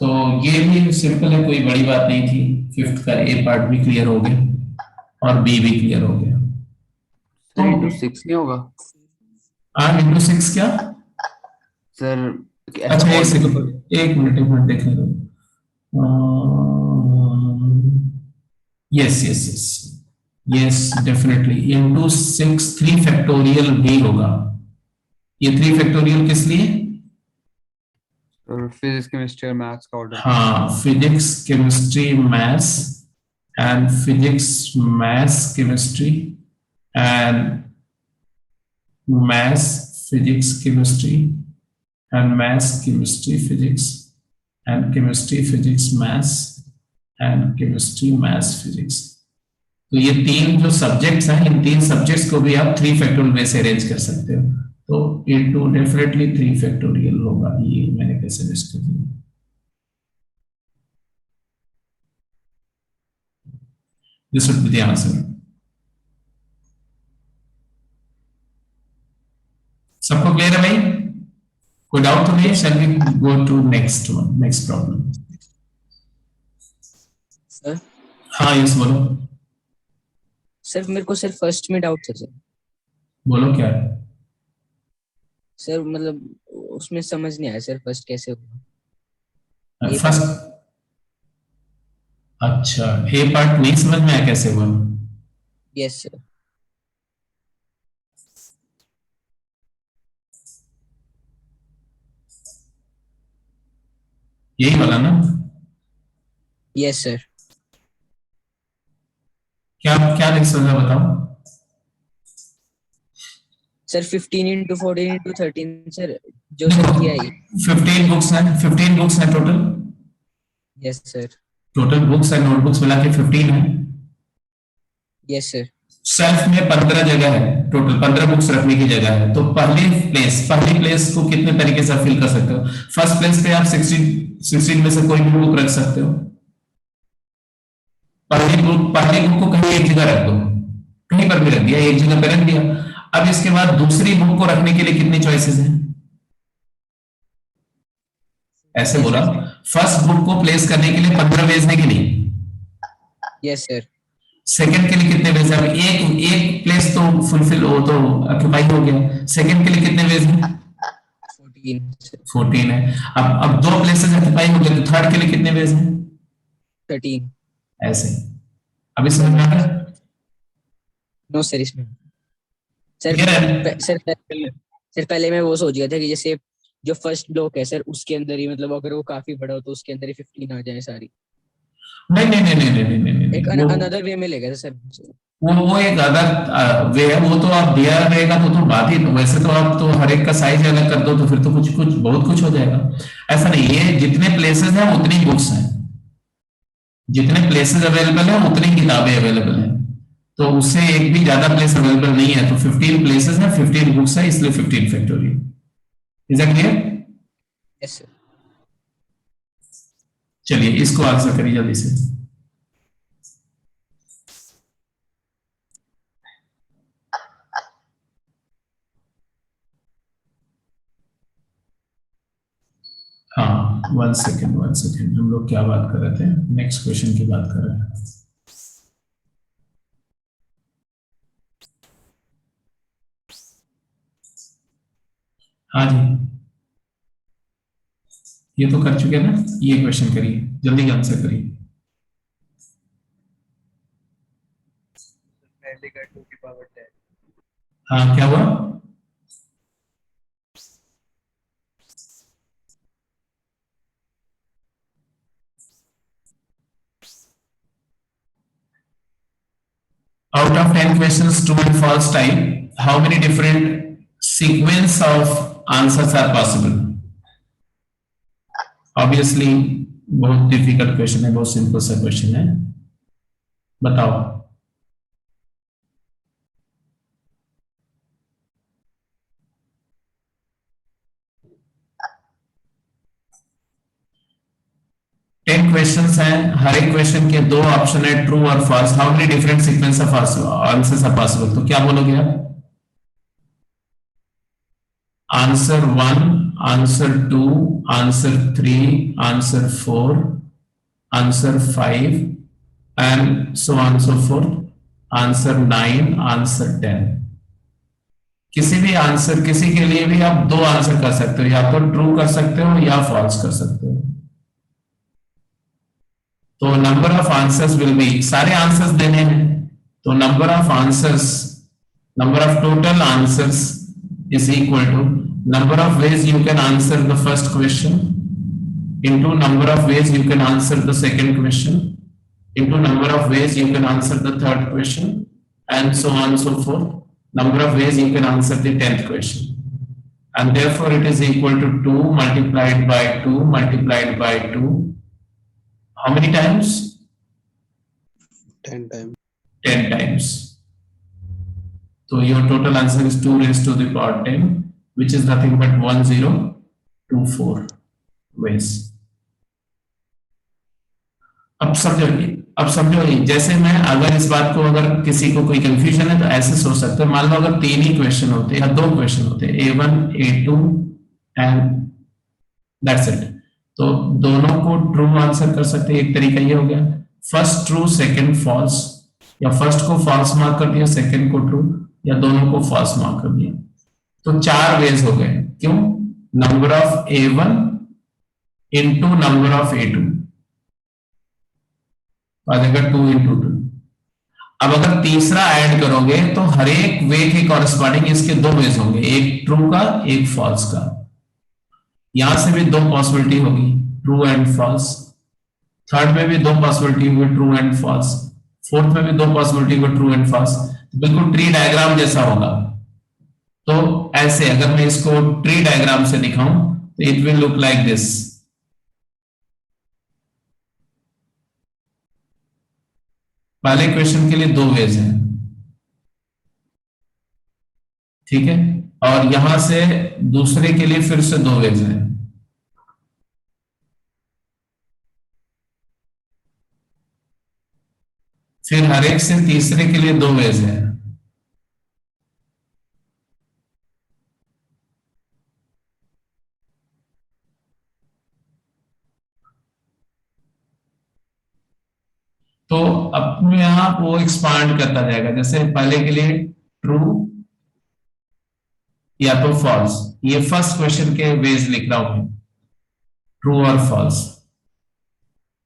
तो ये भी सिंपल है, कोई बड़ी बात नहीं थी। फिफ्थ का ए पार्ट भी क्लियर हो गया और बी भी क्लियर हो गया। सर इंटू 6 नहीं होगा इंटू 6 क्या? सर? अच्छा एक मिनट देखने दो। Yes yes yes yes definitely into 6 3 factorial भी होगा। ये 3 फैक्टोरियल किस लिए? फिजिक्स केमिस्ट्री और मैथ्स का ऑर्डर। हाँ, physics chemistry maths and physics maths chemistry and maths physics chemistry and maths chemistry physics and chemistry physics maths and chemistry maths physics। तो ये 3 जो सब्जेक्ट्स हैं, इन 3 सब्जेक्ट्स को भी आप 3 फैक्टोरियल में से अरेंज कर सकते हो। तो इनटू डेफिनेटली 3 फैक्टोरियल होगा। ये मैंने कैसे मिस कर दिया? This would be the answer. सबको क्लियर है भाई? कोई डाउट तो नहीं? shall we go to next one, next problem? Sir हाँ यस बोलो। सर मेरे को सिर्फ फर्स्ट में डाउट था सर। बोलो क्या है? सर मतलब उसमें समझ नहीं आया सर, फर्स्ट कैसे होगा? फर्स्ट अच्छा, ए पार्ट नहीं समझ में आया कैसे हुआ? Yes sir. यही वाला ना? Yes sir. क्या क्या नहीं समझा बताओ। सर 15 into 14 into 13 सर जो सर किया है। 15 बुक्स हैं, 15 बुक्स हैं total. Yes sir. Total books and notebooks मिला के 15 है। Yes sir. सेल्फ में 15 जगह है, टोटल 15 बुक्स रखने की जगह है। तो पहली प्लेस को कितने तरीके से फिल कर सकते हो? फर्स्ट प्लेस पे आप 16 में से कोई भी बुक रख सकते हो। पहली बुक को कहीं एक जगह रख दो, कहीं पर भी रख दिया, एक जगह पे रख दिया। अब इसके बाद दूसरी बुक को रखने के लिए कितनी चॉइसेस हैं? ऐसे बोला, फर्स्ट बुक को प्लेस करने के लिए 15 वेज है कि नहीं? Yes sir. सेकंड के लिए कितने वेज है? एक प्लेस तो फुलफिल हो, तो ऑक्यूपाई हो गया। सेकंड के लिए कितने वेज हैं? 14 है। अब 2 प्लेसेस ऑक्यूपाई हो गए, तो थर्ड के लिए कितने वेज हैं? 13। ऐसे। अभी समझ में आ गया? नो सर इसमें सर पहले मैं वो सोच गया था कि जैसे जो फर्स्ट ब्लॉक है सर उसके अंदर ही, मतलब अगर वो काफी बड़ा हो तो उसके अंदर ही 15 आ जाए सारी। नहीं एक अनदर वे में लेगा सर। वो एक अदर वे है, वो तो आप दिया रहेगा तो बात ही। तो वैसे तो आप तो हर एक का साइज अलग कर दो तो फिर तो कुछ बहुत कुछ हो जाएगा। ऐसा नहीं है, जितने प्लेसेस हैं उतनी बुक्स हैं, जितने प्लेसेस अवेलेबल है उतनी किताबें अवेलेबल है। तो उससे एक भी ज्यादा प्लेस अवेलेबल नहीं है। तो 15 प्लेसेस है, 15 बुक्स है, इसलिए 15 factorial. Is that clear? Yes sir. चलिए इसको आंसर करिए जल्दी से। हाँ, वन सेकेंड, हम लोग क्या बात कर रहे थे? नेक्स्ट क्वेश्चन की बात कर रहे हैं। हाँ जी, ये तो कर चुके हैं ना। ये क्वेश्चन करिए, जल्दी आंसर करिए। पहले का 2 की पावर 10। हाँ क्या हुआ? Out of 10 questions, true and false type, how many different sequence of answers are possible. Obviously बहुत डिफिकल्ट क्वेश्चन है, बहुत सिंपल सा क्वेश्चन है, बताओ। टेन क्वेश्चंस हैं, हर एक क्वेश्चन के दो ऑप्शन है, ट्रू और false. How many different sequence of answers are possible? तो क्या बोलोगे आप? Answer 1, answer 2, answer 3, answer 4, answer 5 and so on so forth, answer 9, answer 10। किसी भी आंसर, किसी के लिए भी आप दो आंसर कर सकते हो, या तो ट्रू कर सकते हो या फॉल्स कर सकते हो। तो number of answers will be, सारे आंसर्स देने हैं, तो number of answers, number of total answers is equal to number of ways you can answer the first question into number of ways you can answer the second question into number of ways you can answer the third question and so on and so forth, number of ways you can answer the 10th question, and therefore it is equal to 2 multiplied by 2 multiplied by 2. How many times? 10 times. 10 times. So your total answer is 2 raised to the power 10, which is nothing but 1024 ways. अब समझो ये, जैसे मैं अगर इस बात को, अगर किसी को कोई कंफ्यूजन है तो ऐसे सोच सकते हो, मान लो अगर 3 ही क्वेश्चन होते या 2 क्वेश्चन होते, A1 A2 and that's it, तो दोनों को ट्रू आंसर कर सकते हैं। एक तरीका ये हो गया, फर्स्ट ट्रू सेकंड फॉल्स, या फर्स्ट को फॉल्स मार्क कर दिया, सेकंड को ट्रू, या दोनों को फॉल्स मार्क कर दिया। तो 4 वेज हो गए। क्यों? Number of A1 into number of A2 आ जाएगा 2 इंटू 2। अब अगर तीसरा ऐड करोगे तो हर एक वे के कॉरेस्पॉन्डिंग इसके 2 वेज होंगे, एक ट्रू का एक फॉल्स का। यहां से भी 2 पॉसिबिलिटी होगी, ट्रू एंड फॉल्स। थर्ड में भी 2 पॉसिबिलिटी होगी, ट्रू एंड फॉल्स। फोर्थ में भी 2 पॉसिबिलिटी होगी, ट्रू एंड फॉल्स। बिल्कुल ट्री डायग्राम जैसा होगा। तो ऐसे अगर मैं इसको ट्री डायग्राम से दिखाऊं तो it will look like this. पहले क्वेश्चन के लिए 2 वेज हैं, ठीक है, और यहां से दूसरे के लिए फिर से 2 वेज हैं। फिर हर एक से तीसरे के लिए 2 वेज हैं। तो अपने आप वो एक्सपांड करता जाएगा, जैसे पहले के लिए ट्रू या तो फॉल्स। ये फर्स्ट क्वेश्चन के वेज लिख रहा हूं, ट्रू और फॉल्स।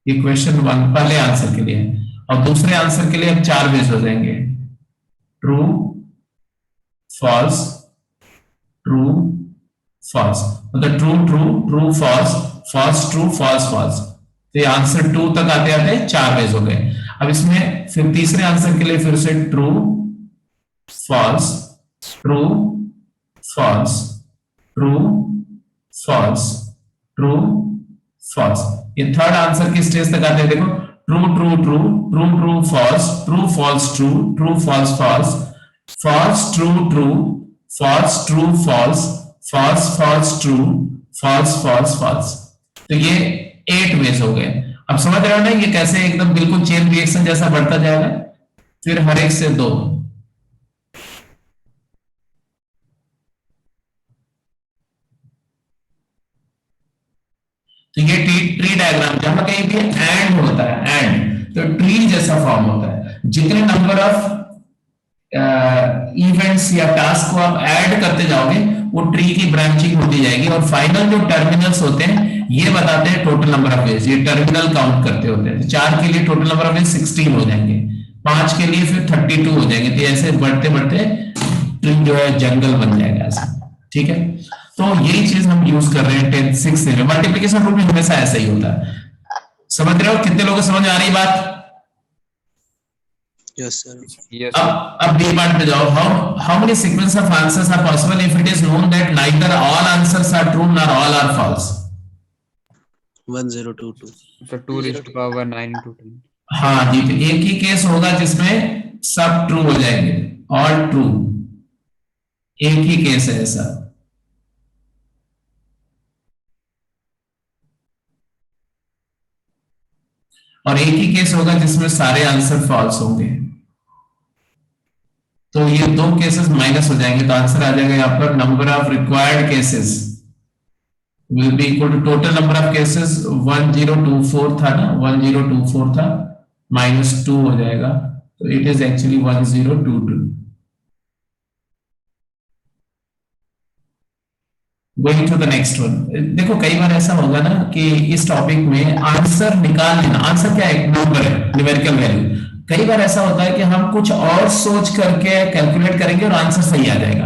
ये क्वेश्चन 1 पहले आंसर के लिए है, और दूसरे आंसर के लिए अब 4 वेज हो जाएंगे, ट्रू फॉल्स ट्रू फॉल्स, मतलब true true true false false true false false. तो ये आंसर 2 तक आते आते 4 वेज हो गए। अब इसमें फिर तीसरे आंसर के लिए फिर से true false true false true false true false. ये थर्ड आंसर की स्टेज तक आते हैं, देखो true true true true true false true false true true false false false true true false true false false false true false false false. तो ये 8 veg हो गए। अब समझ रहे हो ना ये कैसे एकदम बिल्कुल चेन रिएक्शन जैसा बढ़ता जाएगा। फिर हर एक से 2। तो ये ट्री डायग्राम जहां कहीं भी एंड होता है, एंड तो ट्री जैसा फॉर्म होता है। जितने नंबर ऑफ इवेंट्स या टास्क को आप ऐड करते जाओगे वो ट्री की ब्रांचिंग होती जाएगी, और फाइनल जो टर्मिनल्स होते हैं ये बताते हैं टोटल नंबर ऑफ वेज। ये टर्मिनल काउंट करते होते हैं। 4 के लिए टोटल नंबर ऑफ वेज 16 हो जाएंगे, 5 के लिए फिर 32 हो जाएंगे। तो ऐसे बढ़ते बढ़ते ट्री जो है जंगल बन जाएगा ऐसा, ठीक है। तो यही चीज हम यूज कर रहे हैं 10 6 में। मल्टीप्लिकेशन रूल में हमेशा ऐसा ही होता है। समझ रहे हो? कितने लोगों को समझ आ रही बात? Yes, sir. Yes, अब बी पार्ट पे जाओ. How many sequence of answers are possible if it is known that neither all answers are true nor all are false? 1022. so 2 raised to power 9 into 10. हाँ जी, तो एक ही case होगा जिसमें सब true हो जाएंगे, ऑल ट्रू. एक ही केस है ऐसा. और एक ही केस होगा जिसमें सारे आंसर फॉल्स होंगे. तो ये दो केसेस माइनस हो जाएंगे, तो आंसर आ जाएगा यहाँ पर number of required cases will be equal to total number of cases 1024 था ना, 1024 था, -2 हो जाएगा, तो it is actually 1022. Going to the next one. देखो कई बार ऐसा होगा ना कि इस टॉपिक में आंसर निकाल लेना. आंसर क्या है? नंबर है, न्यूमेरिकल वैल्यू. कई बार ऐसा होता है कि हम कुछ और सोच करके कैलकुलेट करेंगे और आंसर सही आ जाएगा,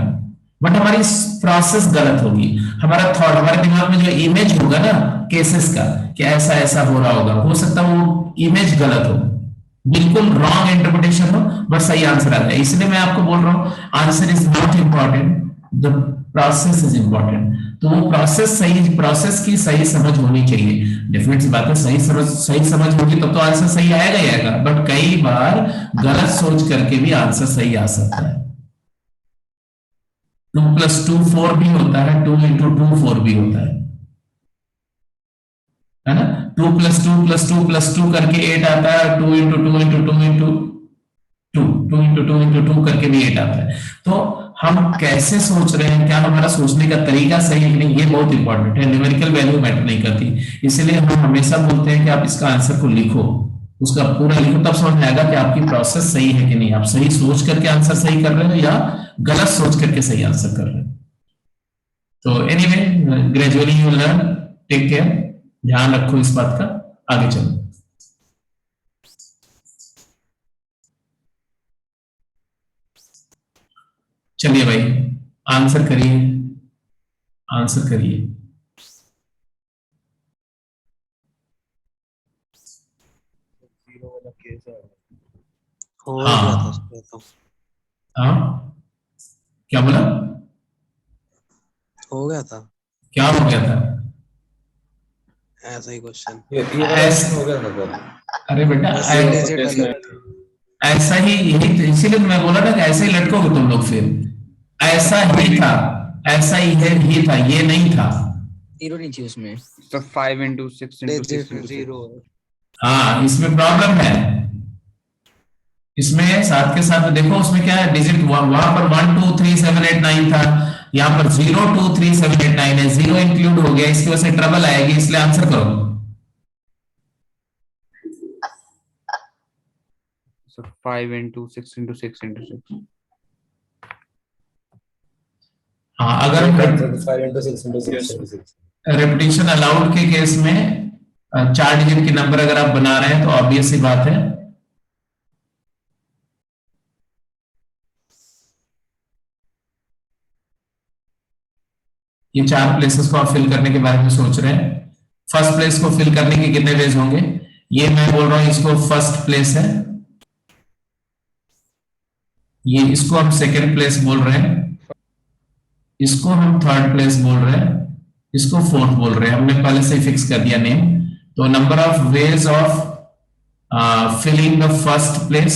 बट हमारी प्रोसेस गलत होगी. हमारा थॉट, हमारे दिमाग में जो इमेज होगा ना केसेस का कि ऐसा ऐसा हो रहा होगा, हो सकता है वो इमेज गलत हो, बिल्कुल रॉन्ग इंटरप्रिटेशन हो, बट सही आंसर आता है. इसलिए मैं आपको बोल रहा हूं answer is not important, the process is important. तो वो प्रोसेस की सही समझ होनी चाहिए. डेफिनेट सी बात है, सही समझ होगी तब तो आंसर सही आएगा ही आएगा, बट कई बार गलत सोच करके भी आंसर सही आ सकता है. 2 + 2 4 भी होता है, 2 × 2 4 भी होता है ना. 2 + 2 + 2 + 2 करके 8 आता है, 2 × 2 × 2 × 2 × 2 × 2 करके भी 8 आता है. तो हम कैसे सोच रहे हैं, क्या हमारा सोचने का तरीका सही है कि नहीं, ये बहुत इंपॉर्टेंट है. न्यूमेरिकल वैल्यू मैटर नहीं करती. इसलिए हम हमेशा बोलते हैं कि आप इसका आंसर को लिखो, उसका पूरा लिखो, तब समझ में आएगा कि आपकी प्रोसेस सही है कि नहीं, आप सही सोच करके आंसर सही कर रहे हो या गलत सोच करके सही आंसर कर रहे हो. तो anyway, gradually you learn. Take care, ध्यान रखो इस बात का. आगे चलो. चलिए भाई, आंसर करिए, आंसर करिए. जीरो वाला केस है. हो हाँ. गया था उसमें तो. हाँ, क्या बोला? हो गया था क्या हो गया था? ऐसा ही क्वेश्चन. ये वाला ऐस- हो गया था सर. अरे बेटा, बस एक डिजिट अलग. ऐसा ही, यही इसीलिए मैं बोला था कि ऐसे ही लटकोगे तुम लोग. फिर ऐसा ही था, ऐसा ही है, ही था, ये नहीं था. जीरो नहीं चाहिए उसमें. So 5 into 6 into 6 digit into 6. 0. हाँ, इसमें प्रॉब्लम है. इसमें साथ के साथ देखो उसमें क्या है, डिजिट वहां पर 1 2 3 7 8 9 था, यहाँ पर 0 2 3 7 8 9 है, 0 इंक्लूड हो गया, इसकी वजह से ट्रबल आएगी. इसलिए आंसर करो. So 5 into 6 into 6 into 6. हाँ, अगर 5 into 6 into 6 into 6. Repetition allowed के केस में 4 डिजिट की नंबर अगर आप बना रहे हैं तो ऑब्वियस सी बात है ये 4 प्लेसेस को आप फिल करने के बारे में सोच रहे हैं. फर्स्ट प्लेस को फिल करने के कितने वेज होंगे? ये मैं बोल रहा हूं इसको फर्स्ट प्लेस है, ये इसको हम सेकंड प्लेस बोल रहे हैं, इसको हम थर्ड प्लेस बोल रहे हैं, इसको फोर्थ बोल रहे हैं. हमने पहले से फिक्स कर दिया नेम. तो number of ways of filling the first place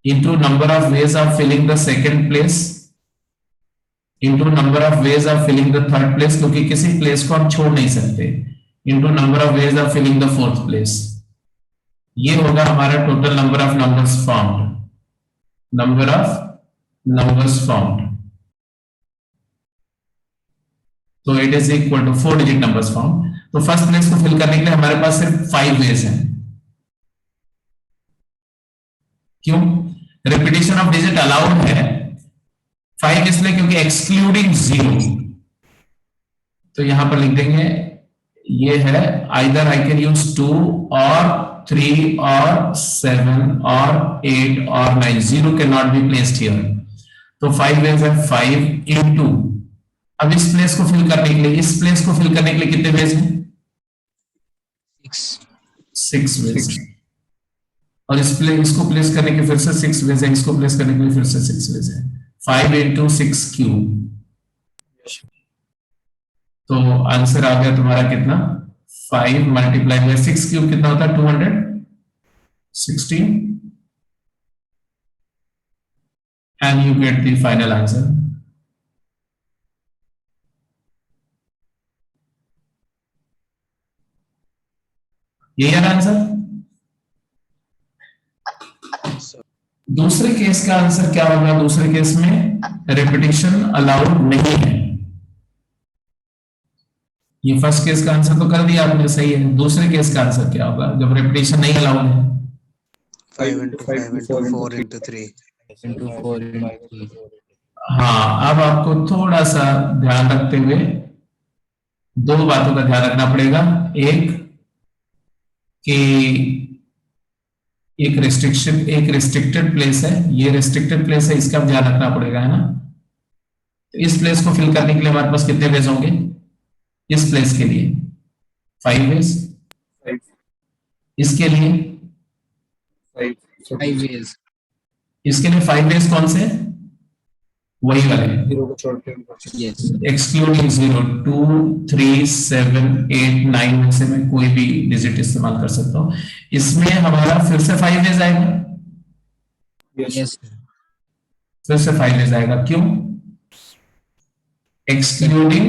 into number of ways of filling the second place into number of ways of filling the third place, क्योंकि किसी प्लेस को हम छोड़ नहीं सकते, into number of ways of filling the fourth place. ये होगा हमारा total number of numbers found. Number of numbers found, तो it is equal to 4 digit numbers found. तो फर्स्ट प्लेस को फिल करने के लिए हमारे पास सिर्फ 5 वेज हैं. क्यों? रिपीटिशन ऑफ डिजिट अलाउड है 5 इसलिए क्योंकि एक्सक्लूडिंग 0. तो यहां पर लिख देंगे ये है आइदर आई कैन यूज 2 और 3 और 7 और 8 और 9. 0 can not be placed here. तो 5 वेज है 5 into. अब इस प्लेस को फिल करने के लिए, इस प्लेस को फिल करने के लिए कितने वेज हैं? 6 वेज. और इसको प्लेस करने के फिर से 6 वेज है, इसको प्लेस करने के लिए फिर से 6 वेज है। 5 इंटू 6 क्यूब, तो आंसर आ गया तुम्हारा कितना, 5 मल्टीप्लाई बाय 6 क्यूब कितना होता है, 216, and you get the final answer. यही है आंसर। दूसरे केस का आंसर क्या होगा, दूसरे केस में रिपीटिशन अलाउड नहीं है। ये फर्स्ट केस का आंसर तो कर दिया आपने, सही है। दूसरे केस का आंसर क्या होगा जब रिपीटिशन नहीं अलाउड है? 5 into 5 into 4 into 3. into 4 into 3। हाँ, अब आपको थोड़ा सा ध्यान रखते हुए दो बातों का ध्यान रखना पड़ेगा। एक कि एक रिस्ट्रिक्टेड प्लेस है, ये रिस्ट्रिक्टेड प्लेस है, इसका ध्यान रखना पड़ेगा, है ना। तो इस प्लेस को फिल करने के लिए हमारे पास कितने वेज होंगे? इस प्लेस के लिए 5 वेज, इसके लिए 5 ways। इसके लिए 5 वेज कौन से? वही वाले, Yes। एक्सक्लूडिंग 0, 2, 3, 7, 8, 9 में से मैं कोई भी डिजिट इस्तेमाल कर सकता हूं। इसमें हमारा फिर से 5 वेज आएगा, Yes। फिर से 5 वेज आएगा। क्यों? एक्सक्लूडिंग,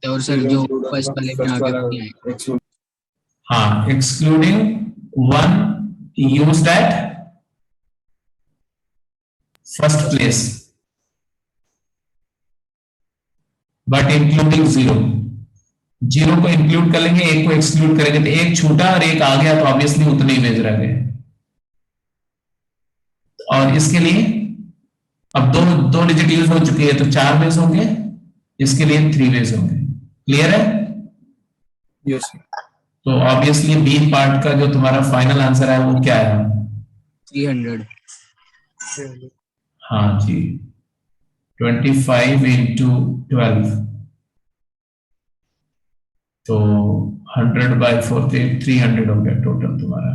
और सर जो फर्स्ट वाले में आगे वो नहीं आएगा। हाँ, excluding 1 used at first place, but including 0। 0 को इंक्लूड कर लेंगे, एक को एक्सक्लूड करेंगे, तो एक छूटा और एक आ गया, तो ऑब्वियसली उतने ही वेज रह गए। और इसके लिए अब दो डिजिट यूज हो चुकी है, तो 4 वेज होंगे, इसके लिए 3 वेज होंगे। क्लियर है? यस। तो ऑब्वियसली बी पार्ट का जो तुम्हारा फाइनल आंसर है वो क्या है? 300। हाँ जी, 25 इंटू 12, तो 100/4 300 हो गया टोटल तुम्हारा।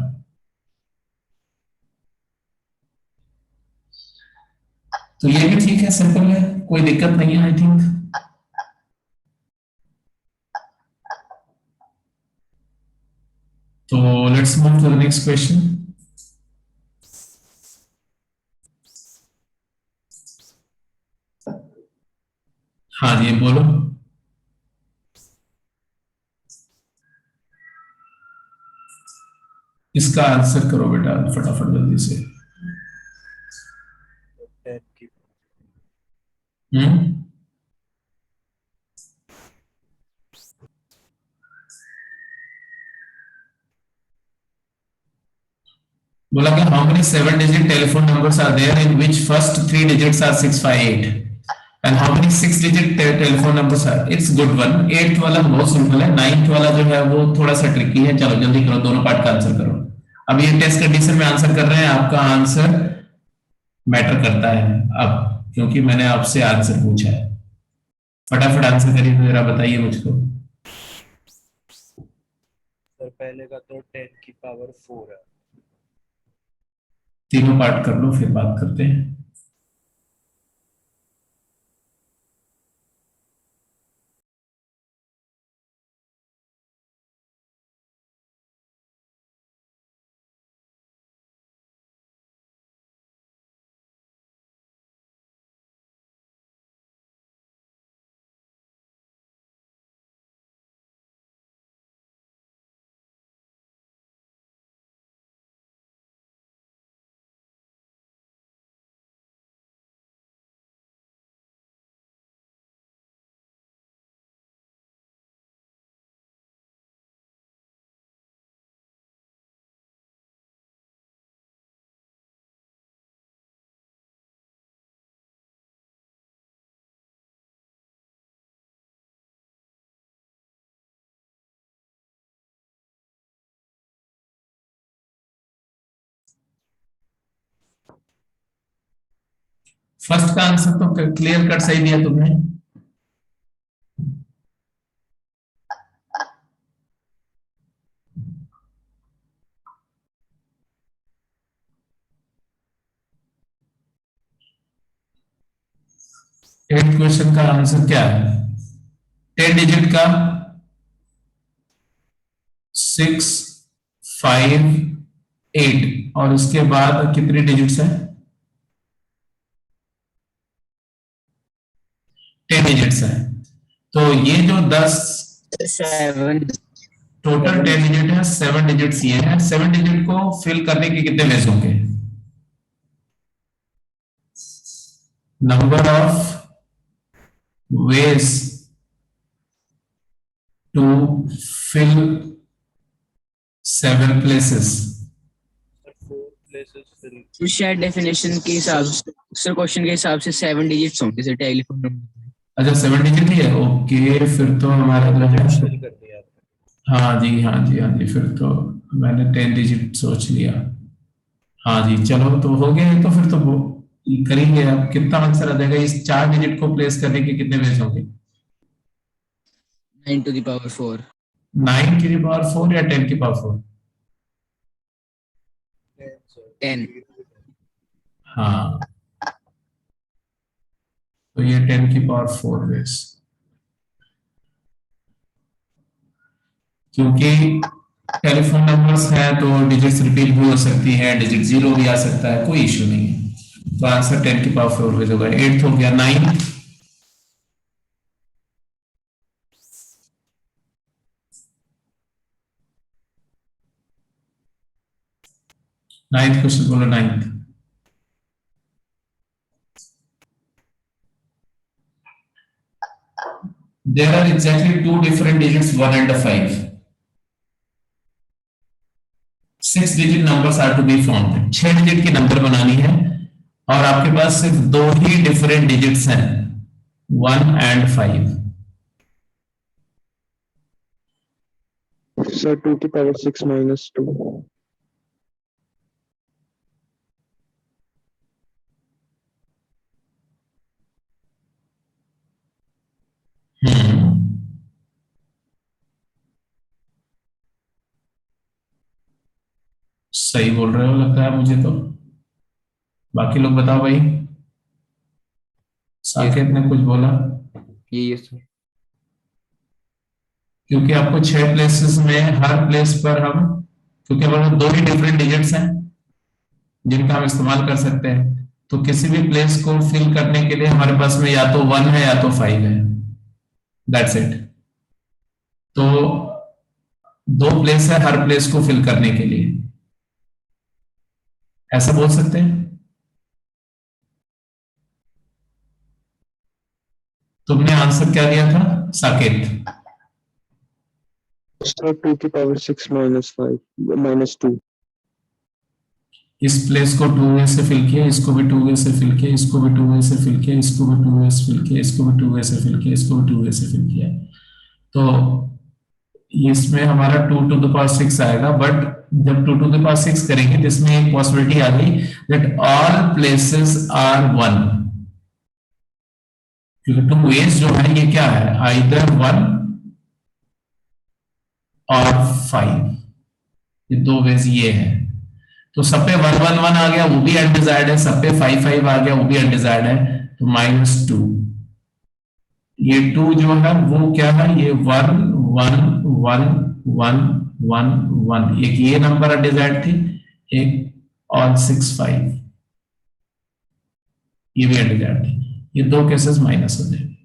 तो ये भी ठीक है, सिंपल है, कोई दिक्कत नहीं है आई थिंक। तो let's move to the next question. हाँ जी, बोलो। इसका आंसर करो बेटा फटाफट जल्दी से। 10 की हम्म, बोला कि how many 7 digit telephone numbers are there in which first 3 digits are 658 and how many 6 digit telephone numbers are. It's good one. 8th वाला बहुत सिंपल है, 9th वाला जो है वो थोड़ा सा ट्रिकी है। चलो जल्दी करो, दोनों पार्ट का आंसर करो। अब ये टेस्ट कंडीशन में आंसर कर रहे हैं, आपका आंसर मैटर करता है अब, क्योंकि मैंने आपसे आंसर पूछा है। फटाफट आंसर करिए, जरा बताइए मुझको। सर पहले का तो 10 की पावर 4 है। तीनों पार्ट कर लो फिर बात करते हैं। फर्स्ट का आंसर तो क्लियर कट सही दिया तुमने। 8 क्वेश्चन का आंसर क्या है? 10 डिजिट का 6, 5, 8 और इसके बाद कितनी डिजिट्स है? 10 डिजिट्स है। तो ये जो 10 7 टोटल 10 डिजिट है, 7 डिजिट्स ये है। 7 डिजिट को फिल करने के कितने वेज होंगे? नंबर ऑफ ways to fill 7 places. Sir 4 places fill तो शायद डेफिनेशन के हिसाब से सर क्वेश्चन के हिसाब से 7 डिजिट्स होंगे सर टेलीफोन नंबर। अच्छा 7 डिजिट ही है, ओके फिर तो हमारा जो है फिल कर दिया आपने। हाँ जी हाँ जी हाँ जी, फिर तो मैंने 10 डिजिट सोच लिया। हाँ जी चलो तो हो गया, तो फिर तो वो करेंगे। अब कितना आंसर आ जाएगा? इस 4 डिजिट को प्लेस करने के कितने वेज होंगे? 9 to the power 4। 9 की पावर 4 या 10 की पावर 4? 10 सर 10। हाँ तो ये 10 की पावर 4 वेज, क्योंकि टेलीफोन नंबर्स हैं तो डिजिट्स रिपीट भी हो सकती हैं, डिजिट 0 भी आ सकता है, कोई इश्यू नहीं है। तो आंसर 10 की पावर 4 वेज होगा। 8 हो गया। 9 नाइन्थ क्वेश्चन बोलो। 9th there are exactly 2 different digits 1 and 5. 6 digit numbers are to be found. 6 digit की नंबर बनानी है और आपके पास सिर्फ 2 ही डिफरेंट डिजिट्स हैं 1 and 5. Sir, 2 की power 6 minus 2. सही बोल रहे हो लगता है मुझे तो। बाकी लोग बताओ भाई। साकेत ने कुछ बोला? ये सर। क्योंकि आपको 6 प्लेसेस में हर प्लेस पर हम, क्योंकि हमारे 2 ही डिफरेंट डिजिट्स हैं जिनका हम इस्तेमाल कर सकते हैं, तो किसी भी प्लेस को फिल करने के लिए हमारे पास में या तो 1 है या तो 5 है, दैट्स इट। तो 2 प्लेस है हर प्लेस को फिल करने के लिए, ऐसा बोल सकते हैं। तुमने आंसर क्या दिया था साकेत? Sir, 2 की power 6 minus 5 minus 2. इस प्लेस को 2 वे से फिल किया, इसको भी 2 वे से फिल किया, इसको भी 2 वे से फिल किया, इसको भी 2 वे से फिल किया, इसको भी 2 वे से फिल किया, इसको भी 2 वे से फिल किया। तो इसमें हमारा 2 to the power 6 आएगा, बट जब 2 to the power 6 करेंगे तो इसमें एक पॉसिबिलिटी आ गई दैट ऑल प्लेसेस आर 1, क्योंकि 2 वेज जो है ये क्या है, आइदर 1 और 5, ये 2 वेज ये है। तो सब पे 1 1 1 आ गया, वो भी अनडिजायर्ड है, सब पे 5 5 आ गया, वो भी अनडिजायर्ड है, तो -2। ये 2 जो है वो क्या है, ये 1 1 1 1 1 1, एक ये नंबर अनडिजायर्ड थी, एक और 6 5 ये भी अनडिजायर्ड थी। ये 2 केसेस माइनस हो जाएंगे।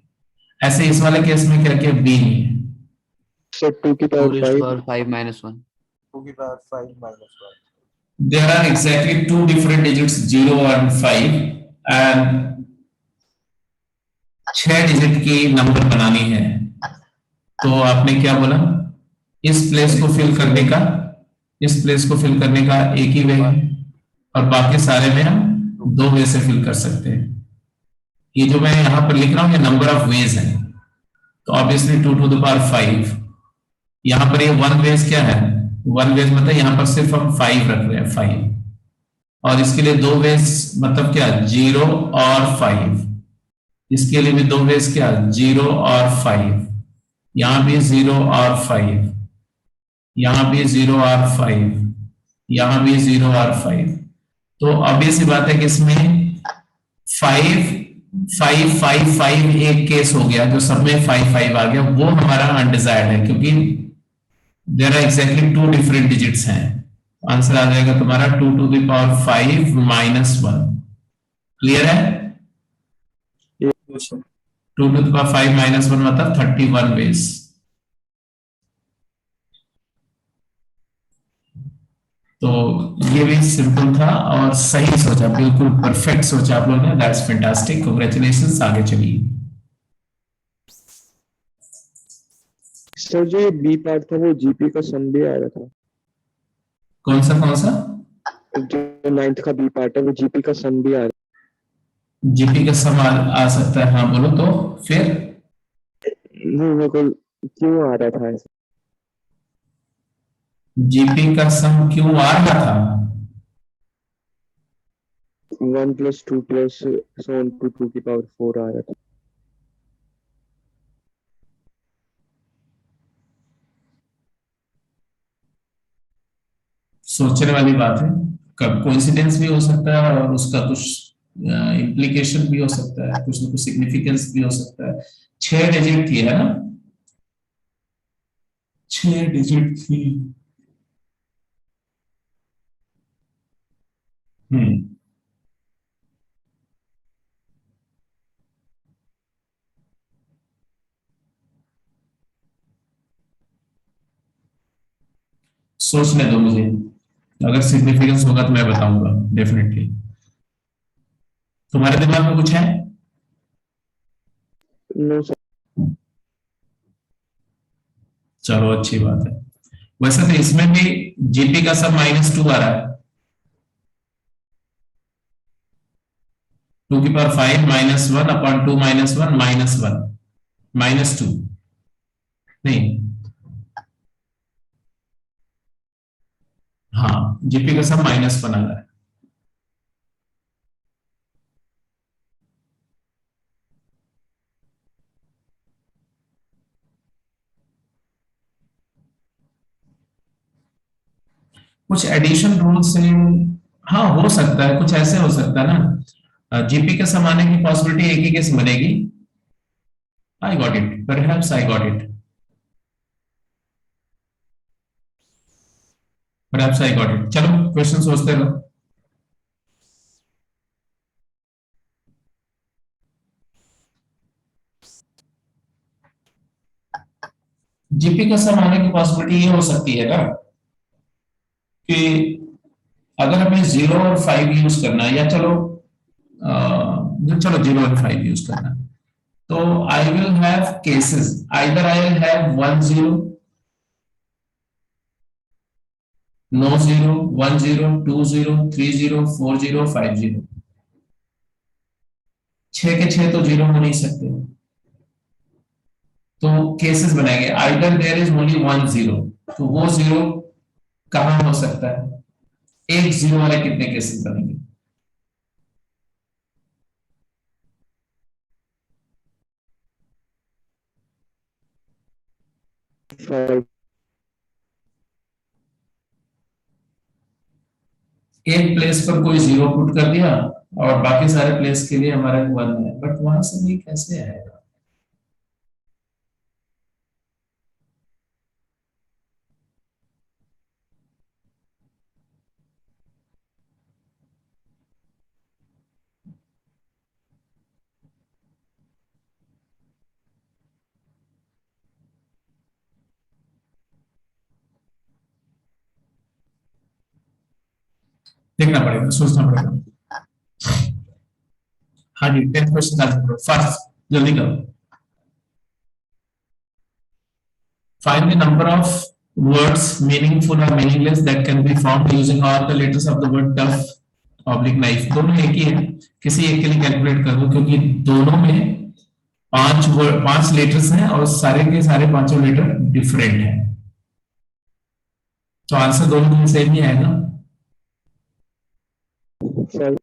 ऐसे इस वाले केस में क्या क्या बी नहीं है। Sir, 2 की 2 power raised to 5. power 5 minus 1. 2 की power 5 minus 1। There are exactly 2 different digits 0 and 5 and 6 digit की नंबर बनानी है। तो आपने क्या बोला, इस प्लेस को फिल करने का, इस प्लेस को फिल करने का एक ही वे है और बाकी सारे में हम 2 वे से फिल कर सकते हैं। ये जो मैं यहां पर लिख रहा हूं ये नंबर ऑफ वेज है, तो ऑब्वियसली 2 to the power 5, यहां पर ये 1 वेज क्या है, 1 वेज मतलब यहां पर सिर्फ हम 5 रख रहे हैं 5, और इसके लिए 2 वेज मतलब क्या 0 और 5, इसके लिए भी 2 वेज क्या 0 और 5, यहां भी 0 और 5, यहां भी 0 और 5, यहां भी 0 और 5। तो ऑब्वियस सी बात है कि इसमें 5 5 5 5 एक केस हो गया जो सब में 5 5 आ गया, वो हमारा अनडिजायर्ड है, क्योंकि there are exactly two different digits हैं। आंसर आ जाएगा तुम्हारा 2 to the power 5 minus 1। Clear है? 2 to the power 5 minus 1 मतलब 31 वेज। तो ये भी सिंपल था और सही सोचा, बिल्कुल परफेक्ट सोचा आप लोगों ने। That's fantastic, congratulations. आगे चलिए। सर जो बी पार्ट था वो जीपी का सम भी आ रहा था। कौन सा जो 9th का बी पार्ट है वो जीपी का सम भी आ रहा जीपी का सवाल आ सकता है? हाँ बोलो तो फिर। है। नहीं मेरे को क्यों आ रहा था ऐसा? जीपी का सम क्यों आ रहा था? 1 + 2 + so on to 2 की पावर 4 आ रहा था। सोचने वाली बात है। कब कोइंसिडेंस भी हो सकता है और उसका कुछ इम्प्लीकेशन भी हो सकता है, कुछ ना कुछ सिग्निफिकेंस भी हो सकता है। 6 डिजिट थी, है ना? 6 डिजिट थी। हम्म। सोचने दो मुझे, अगर सिग्निफिकेंस होगा तो मैं बताऊंगा डेफिनेटली। तुम्हारे दिमाग में कुछ है? No sir. चलो अच्छी बात है। वैसे तो इसमें भी जीपी का सब -2 आ रहा है। 2 की पावर 5 -1 अपॉन 2 -1 -1 -2 नहीं। हाँ, जीपी का सब -1 आ रहा है। कुछ एडिशन रूल से हाँ हो सकता है, कुछ ऐसे हो सकता है ना। जीपी के सम आने की पॉसिबिलिटी एक ही केस बनेगी। I got it, perhaps I got it, perhaps I got it. चलो क्वेश्चन सोचते रहो। जीपी का सम आने की पॉसिबिलिटी ये हो सकती है ना कि अगर हमें 0 और 5 यूज करना है, या चलो चलो 0 और 5 यूज करना है, तो I will have cases, either I will have 1 0, no 0, 1 0, 2 0, 3 0, 4 0, 5 0। 6 के 6 तो 0 हो नहीं सकते, तो केसेस बनाएंगे। आइदर देयर इज ओनली 1 0, तो वो 0 कहां हो सकता है? एक 0 वाले कितने केसेस बनेंगे? 5 एक प्लेस पर कोई 0 पुट कर दिया और बाकी सारे प्लेस के लिए हमारा 1 है, बट वहां से ये कैसे आएगा? देखना पड़ेगा, सोचना पड़ेगा। हाँ जी, 10th क्वेश्चन आंसर करो फर्स्ट, जल्दी करो। Find the number of words meaningful or meaningless that can be formed using all the letters of the word tough oblique knife। दोनों एक ही है, किसी एक के लिए कैलकुलेट कर दो, क्योंकि दोनों में 5 लेटर्स हैं और सारे के सारे पांचों लेटर डिफरेंट हैं, तो आंसर दोनों में सेम ही आएगा। 5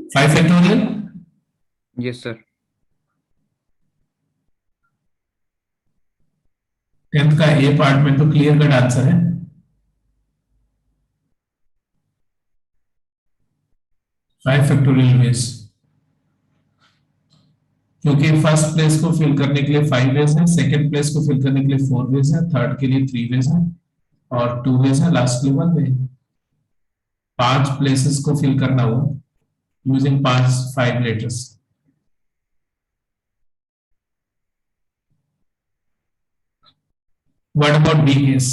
5 फैक्टोरियल। Yes sir. 10th का ए पार्ट में तो क्लियर कट आंसर है। 5 फैक्टोरियल वेज, क्योंकि फर्स्ट प्लेस को फिल करने के लिए 5 वेज है, सेकंड प्लेस को फिल करने के लिए 4 वेज है, थर्ड के लिए 3 वेज है और 2 वेज है, लास्ट के लिए 1 वे। 5 प्लेसेस को फिल करना हो using 5 letters. What about B case?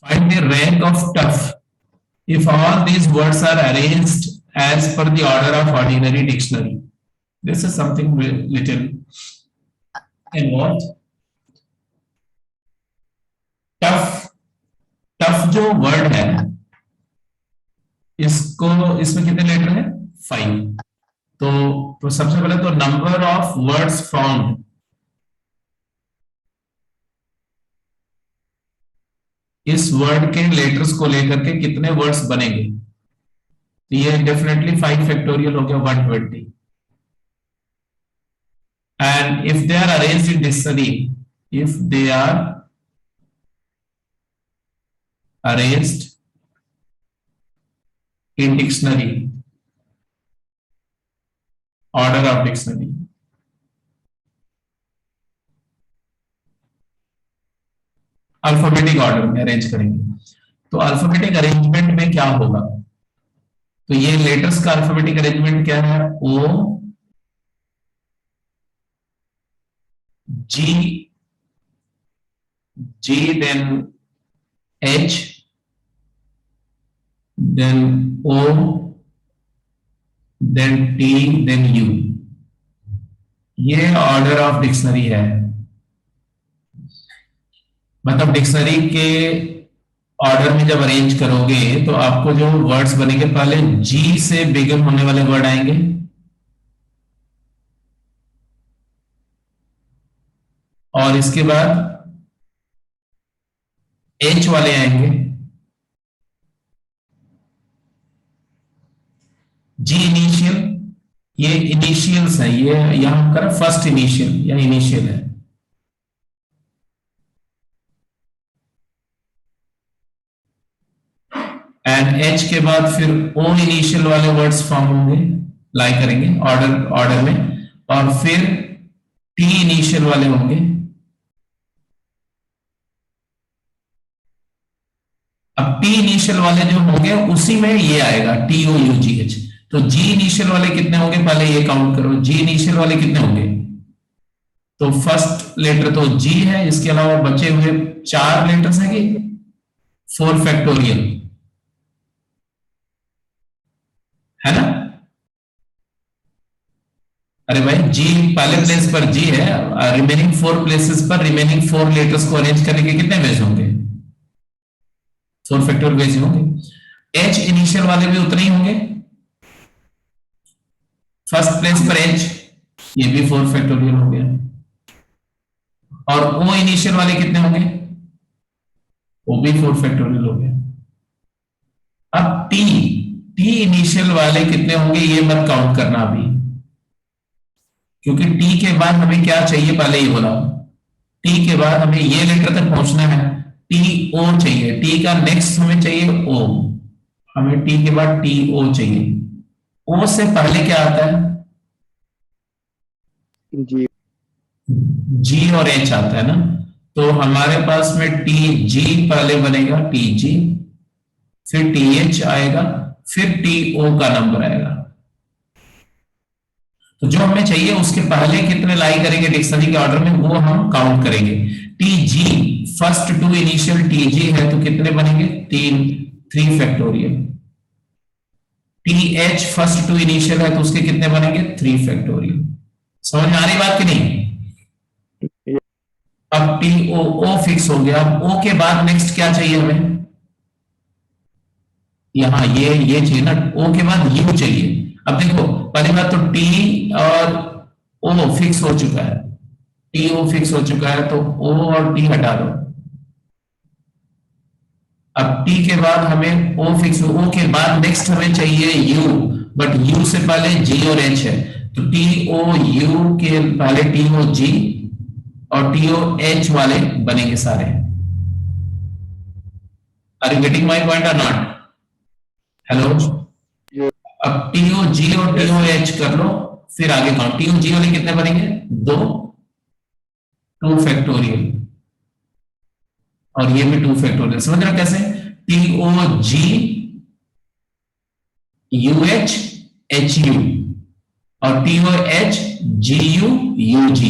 Find the rank of tough if all these words are arranged as per the order of ordinary dictionary. This is something little involved. Tough जो word है इसमें कितने letter है? 5। तो सबसे पहले तो number of words found, इस वर्ड के लेटर्स को लेकर के कितने वर्ड्स बनेंगे? तो ये डेफिनेटली 5 फैक्टोरियल हो गया 120। And if they are arranged in dictionary, if they are arranged in dictionary, order of dictionary, alphabetic order में अरेंज करेंगे। तो अल्फाबेटिक अरेंजमेंट में क्या होगा? तो ये लेटर्स का अल्फाबेटिक अरेंजमेंट क्या है? ओ G, then H, then O, then T, then U। ये ऑर्डर ऑफ डिक्शनरी है। मतलब डिक्शनरी के ऑर्डर में जब अरेंज करोगे तो आपको जो वर्ड्स बनेंगे, पहले G से बिगिन होने वाले वर्ड आएंगे, और इसके बाद H वाले आएंगे, G इनिशियल, ये इनिशियल्स है, ये यहां कर फर्स्ट इनिशियल या इनिशियल है। एंड H के बाद फिर O इनिशियल वाले वर्ड्स फॉर्म होंगे, लाई करेंगे ऑर्डर में, और फिर T इनिशियल वाले होंगे। अब T इनिशियल वाले जो होंगे उसी में ये आएगा TOUGH। तो G इनिशियल वाले कितने होंगे? पहले ये काउंट करो, G इनिशियल वाले कितने होंगे? तो फर्स्ट लेटर तो G है, इसके अलावा बचे हुए 4 लेटर्स हैं कि 4 फैक्टोरियल है ना? अरे भाई G पहले प्लेस पर G है, रिमेनिंग 4 प्लेसेस पर रिमेनिंग 4 लेटर्स को अरेंज करने के कितने वेज होंगे? 4 फैक्टोरियल वेज होंगे। H इनिशियल वाले भी उतने ही होंगे, फर्स्ट प्लेस पर H, ये भी 4 फैक्टोरियल हो गया। और O इनिशियल वाले कितने होंगे? वो भी 4 फैक्टोरियल हो गया। अब T इनिशियल वाले कितने होंगे ये मत काउंट करना अभी, क्योंकि T के बाद हमें क्या चाहिए पहले ये बताओ। T के बाद हमें ये लेटर तक पहुंचना है, TO चाहिए, T का नेक्स्ट हमें चाहिए O, हमें T के बाद TO चाहिए। O से पहले क्या आता है? G और H आता है ना, तो हमारे पास में TG पहले बनेगा, TG, फिर TH आएगा, फिर TO का नंबर आएगा। तो जो हमें चाहिए उसके पहले कितने लाई करेंगे डिक्शनरी के ऑर्डर में, वो हम काउंट करेंगे। TG फर्स्ट 2 इनिशियल TG है तो कितने बनेंगे? 3 फैक्टोरियल। TH फर्स्ट 2 इनिशियल है तो उसके कितने बनेंगे? 3 फैक्टोरियल। समझ में आ रही बात कि नहीं? अब TO फिक्स हो गया। अब O के बाद नेक्स्ट क्या चाहिए हमें? यहां ये चाहिए ना, O के बाद U चाहिए। अब देखो पहली बात तो T और O फिक्स हो चुका है, TO फिक्स हो चुका है, तो O और T हटा दो। अब T के बाद हमें O फिक्स, O के बाद नेक्स्ट हमें चाहिए U, बट U से पहले G और H है, तो TOU के पहले TOG, और TOH वाले बनेंगे सारे। Are you getting my point और नॉट? हेलो, अब TOG और TOH कर लो, फिर आगे कौन? TOG वाले कितने बनेंगे? 2 फैक्टोरियल, और ये भी 2 फैक्टोरियल। समझ रहे हो कैसे? TOG UH HU और TOH GU UG।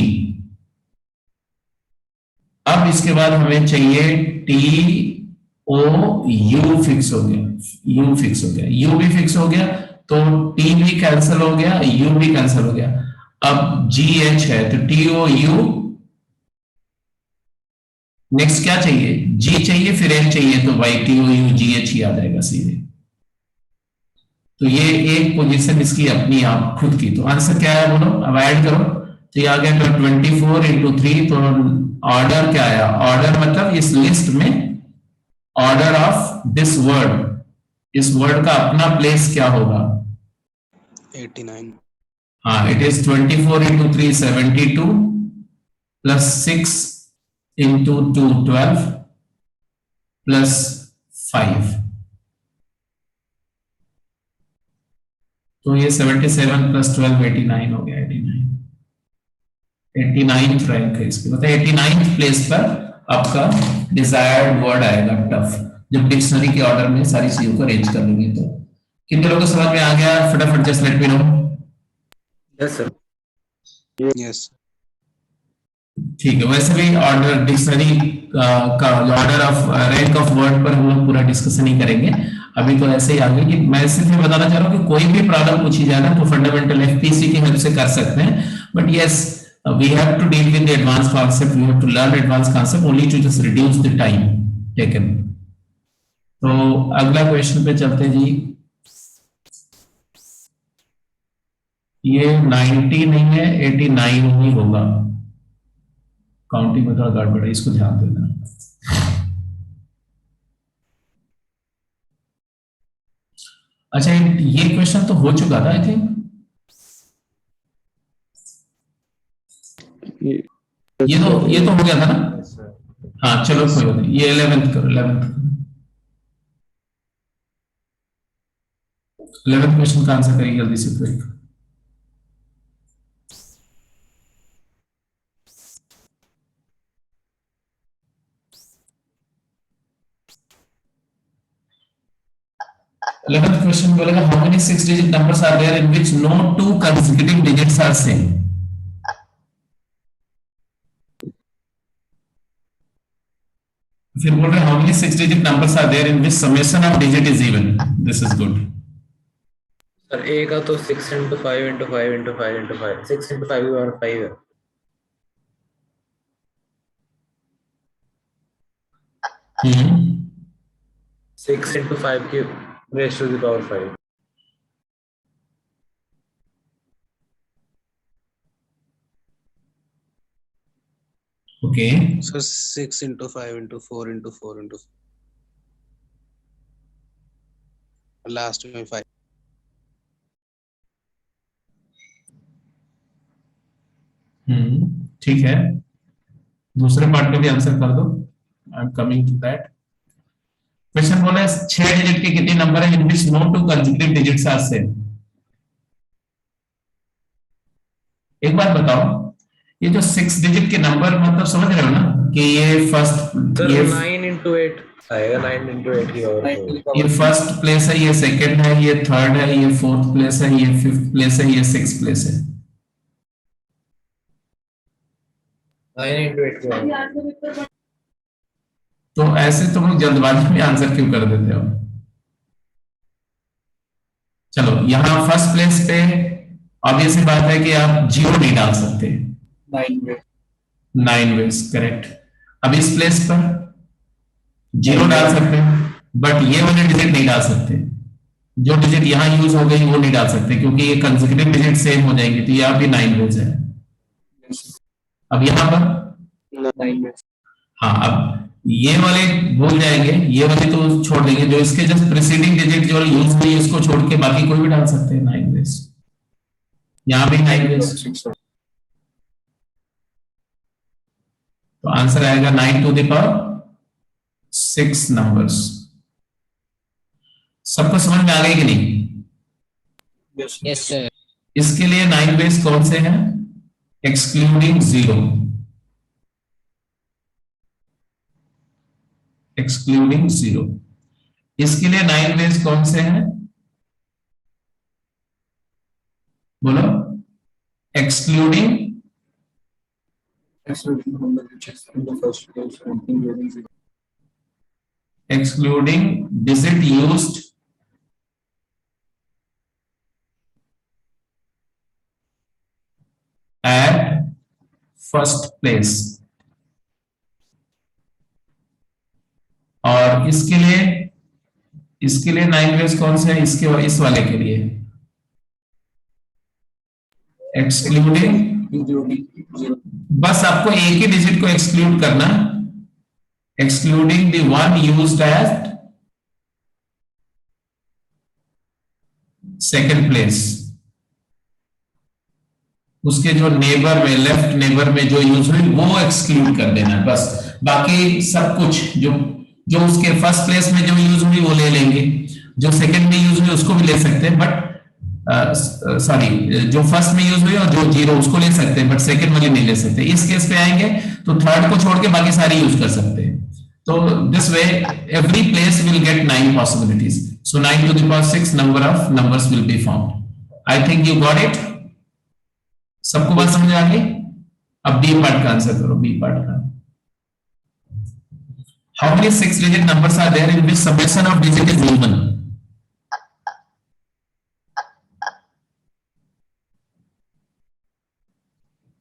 अब इसके बाद हमें चाहिए TOU फिक्स हो गया, U फिक्स हो गया, U भी फिक्स हो गया, तो T भी कैंसिल हो गया, U भी कैंसिल हो गया। अब GH है तो TOU, नेक्स्ट क्या चाहिए? G चाहिए, फिर H चाहिए, तो भाई TOU GH ही आ जाएगा सीधे। तो ये एक पोजीशन इसकी अपनी आप खुद की। तो आंसर क्या है बोलो, अब ऐड करो। तो ये आ गया 24 into 3, तो ऑर्डर क्या आया? ऑर्डर मतलब इस लिस्ट में ऑर्डर ऑफ दिस वर्ड, इस वर्ड का अपना प्लेस क्या होगा? 89 हाँ, it is 24 into 3 72 plus 6 into 2 12 plus 5, तो ये 77 प्लस 12 89 हो गया। 89th रैंक है इसकी, मतलब 89th प्लेस पर आपका डिजायर्ड वर्ड आएगा टफ, जब डिक्शनरी के ऑर्डर में सारी चीजों को अरेंज कर लेंगे। तो कितने लोगों को समझ में आ गया? फटाफट just let me know. Yes sir. Yes ठीक है, वैसे भी ऑर्डर डिक्शनरी का order of rank of word पर हम लोग पूरा डिस्कशन ही करेंगे, अभी तो ऐसे ही आगे कि मैं सिर्फ बताना चाह रहा हूँ कि कोई भी प्रॉब्लम पूछी जाए ना तो फंडामेंटल FPC की हेल्प से कर सकते हैं, but yes we have to deal with the advanced concept, we have to learn advanced concept only to just reduce the time taken। तो अगला क्वेश्चन पे चलते हैं जी। ये 90 नहीं है, 89 ही होगा, काउंटिंग में थोड़ा गड़बड़ है, इसको ध्यान देना। अच्छा, ये क्वेश्चन तो हो चुका था आई थिंक, ये तो हो गया था ना? हाँ चलो कोई बात नहीं, ये 11th करो, 11th क्वेश्चन का आंसर करिए जल्दी से क्विक। Eleventh question बोलेगा how many 6-digit numbers are there in which no 2 consecutive digits are same? फिर बोल रहे how many 6-digit numbers are there in which summation of digit is even? This is good. Sir A का तो 6 into 5 into 5 into 5 into 5 6 into 5 और 5 है। हम्म 6 into 5 की raised to the power 5। okay, sir 6 into 5 into 4 into 4 into last में 5। ठीक है, दूसरे part का भी आंसर कर दो। I am coming to that. Question बोला है 6 डिजिट के कितने नंबर है in which no 2 consecutive digits are same? एक बात बताओ, ये जो 6 डिजिट के नंबर मतलब समझ रहे हो ना कि ये फर्स्ट, ये 9 into 8 आएगा, 9 into 8 की और ये फर्स्ट प्लेस है, ये सेकंड है, ये थर्ड है, ये फोर्थ प्लेस है, ये फिफ्थ प्लेस है, ये सिक्स्थ प्लेस है। 9 into 8 की। तो ऐसे तुम लोग जल्दबाजी में आंसर क्यों कर देते हो? चलो यहां फर्स्ट प्लेस पे ऑब्वियस बात है कि आप 0 नहीं डाल सकते, 9 वेज करेक्ट। अब इस प्लेस पर 0 डाल सकते हैं, बट ये वाले डिजिट नहीं डाल सकते, जो डिजिट यहां यूज हो गई वो नहीं डाल सकते क्योंकि ये कंसेक्यूटिव डिजिट सेम हो जाएंगे, तो यहाँ भी 9 वेज है। अब यहां पर 9 वेज। हाँ, अब ये वाले भूल जाएंगे, ये वाले तो छोड़ देंगे, जो इसके जस्ट प्रीसीडिंग डिजिट जो यूज हुई उसको छोड़ के बाकी कोई भी डाल सकते हैं 9 वेज। यहाँ भी 9 वेज। तो आंसर आएगा 9 to the power 6 नंबर्स। सबको समझ में आ गई कि नहीं? Yes sir. इसके लिए 9 वेज कौन से हैं? Excluding 0, excluding 0। इसके लिए 9 वेज कौन से हैं? बोलो। Excluding, excluding digit used at first place। और इसके लिए 9 वेज कौन से है? इस वाले के लिए एक्सक्लूडिंग, बस आपको एक ही डिजिट को एक्सक्लूड करना, excluding the one used at second place। उसके जो नेबर में, लेफ्ट नेबर में जो यूज हुई वो एक्सक्लूड कर देना है बस। बाकी सब कुछ जो उसके फर्स्ट प्लेस में जो यूज हुई वो ले लेंगे, जो सेकंड में यूज हुई उसको भी ले सकते हैं, बट सॉरी जो फर्स्ट में यूज हुई और जो 0 उसको ले सकते हैं, बट सेकंड वाली नहीं ले सकते। इस केस पे आएंगे तो थर्ड को छोड़ के बाकी सारी यूज कर सकते हैं। So this way every place will get 9 possibilities. So 9 to the power 6 number of numbers will be found. I think you got it. सबको बात समझ आ गई? अब B पार्ट का आंसर करो। B पार्ट का How many 6-digit numbers are there in which summation of digit is even?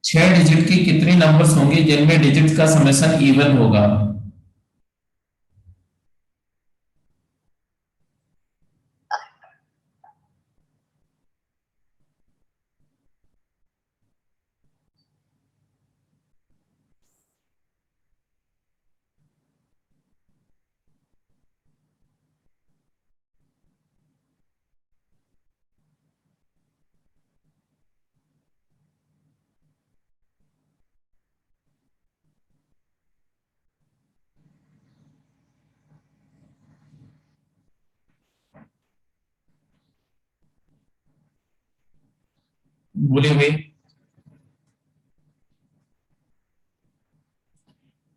छह digit की कितने नंबर्स होंगे जिनमें डिजिट का समेशन इवन होगा? बोले हुए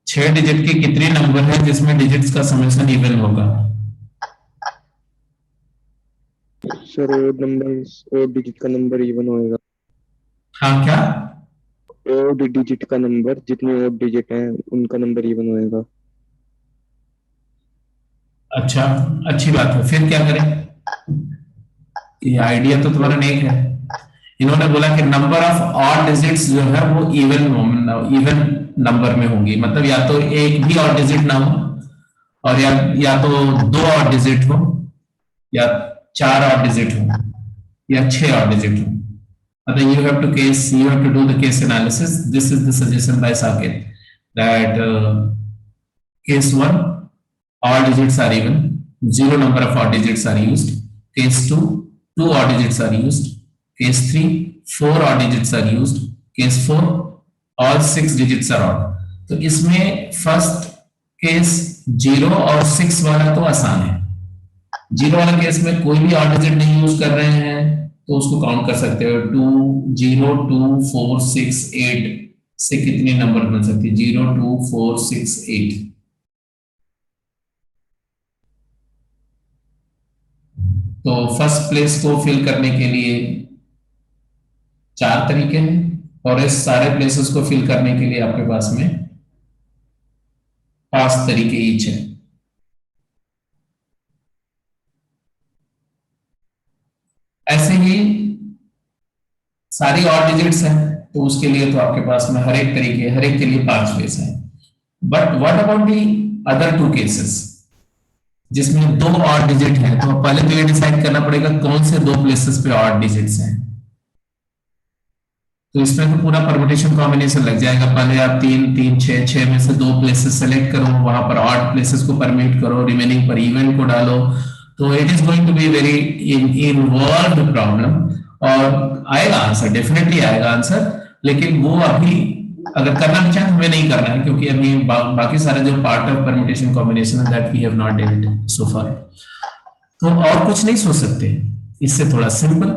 6 डिजिट के कितने नंबर हैं जिसमें डिजिट्स का समेशन इवन होगा? सर ओड डिजिट का नंबर इवन होएगा। हाँ क्या? ओड डिजिट का नंबर, जितने ओड डिजिट हैं उनका नंबर इवन होएगा। अच्छा, अच्छी बात है। फिर क्या करें? ये आइडिया तो तुम्हारा नेक है। इन्होंने बोला कि नंबर ऑफ ऑड डिजिट्स जो है वो इवन नंबर में होंगी, मतलब या तो एक भी ऑड डिजिट ना हो और या तो 2 ऑड डिजिट हो या 4 ऑड डिजिट हो या 6 ऑड डिजिट हो। मतलब you have to do the case analysis. This is the suggestion by Saket that case 1 all digits are even, 0 number of odd digits are used. Case 2 2 odd digits are used. Case 3 4 odd digits are used. Case 4 all 6 digits are odd. तो इसमें first case 0 और 6 वाला तो आसान है। 0 वाला case में कोई भी ऑड डिजिट नहीं यूज कर रहे हैं तो उसको काउंट कर सकते हो। 2 0 2 4 6 8 से कितने नंबर बन सकते हैं? 0 2 4 6 8। तो फर्स्ट प्लेस को फिल करने के लिए 4 तरीके हैं और इस सारे प्लेसेस को फिल करने के लिए आपके पास में 5 तरीके ईच है। ऐसे ही सारी ऑड डिजिट्स हैं तो उसके लिए तो आपके पास में हर एक के लिए 5 वेज हैं। But what about the other 2 cases जिसमें 2 ऑड डिजिट हैं? तो पहले तो ये डिसाइड करना पड़ेगा कौन से 2 प्लेसेस पे ऑड डिजिट्स हैं। तो इसमें तो पूरा परम्यूटेशन कॉम्बिनेशन लग जाएगा। पहले आप 3 3 6 6 में से 2 प्लेसेस सेलेक्ट करो, वहां पर ऑड प्लेसेस को परम्यूट करो, रिमेनिंग पर इवन को डालो। तो it is going to be very involved problem और आएगा आंसर, डेफिनेटली आएगा आंसर, लेकिन वो अभी अगर करना भी चाहे हमें नहीं करना है, क्योंकि अभी बाकी सारे जो पार्ट ऑफ परम्यूटेशन कॉम्बिनेशन है दैट वी हैव नॉट डेल्ड सो फार। तो और कुछ नहीं सोच सकते इससे थोड़ा सिंपल।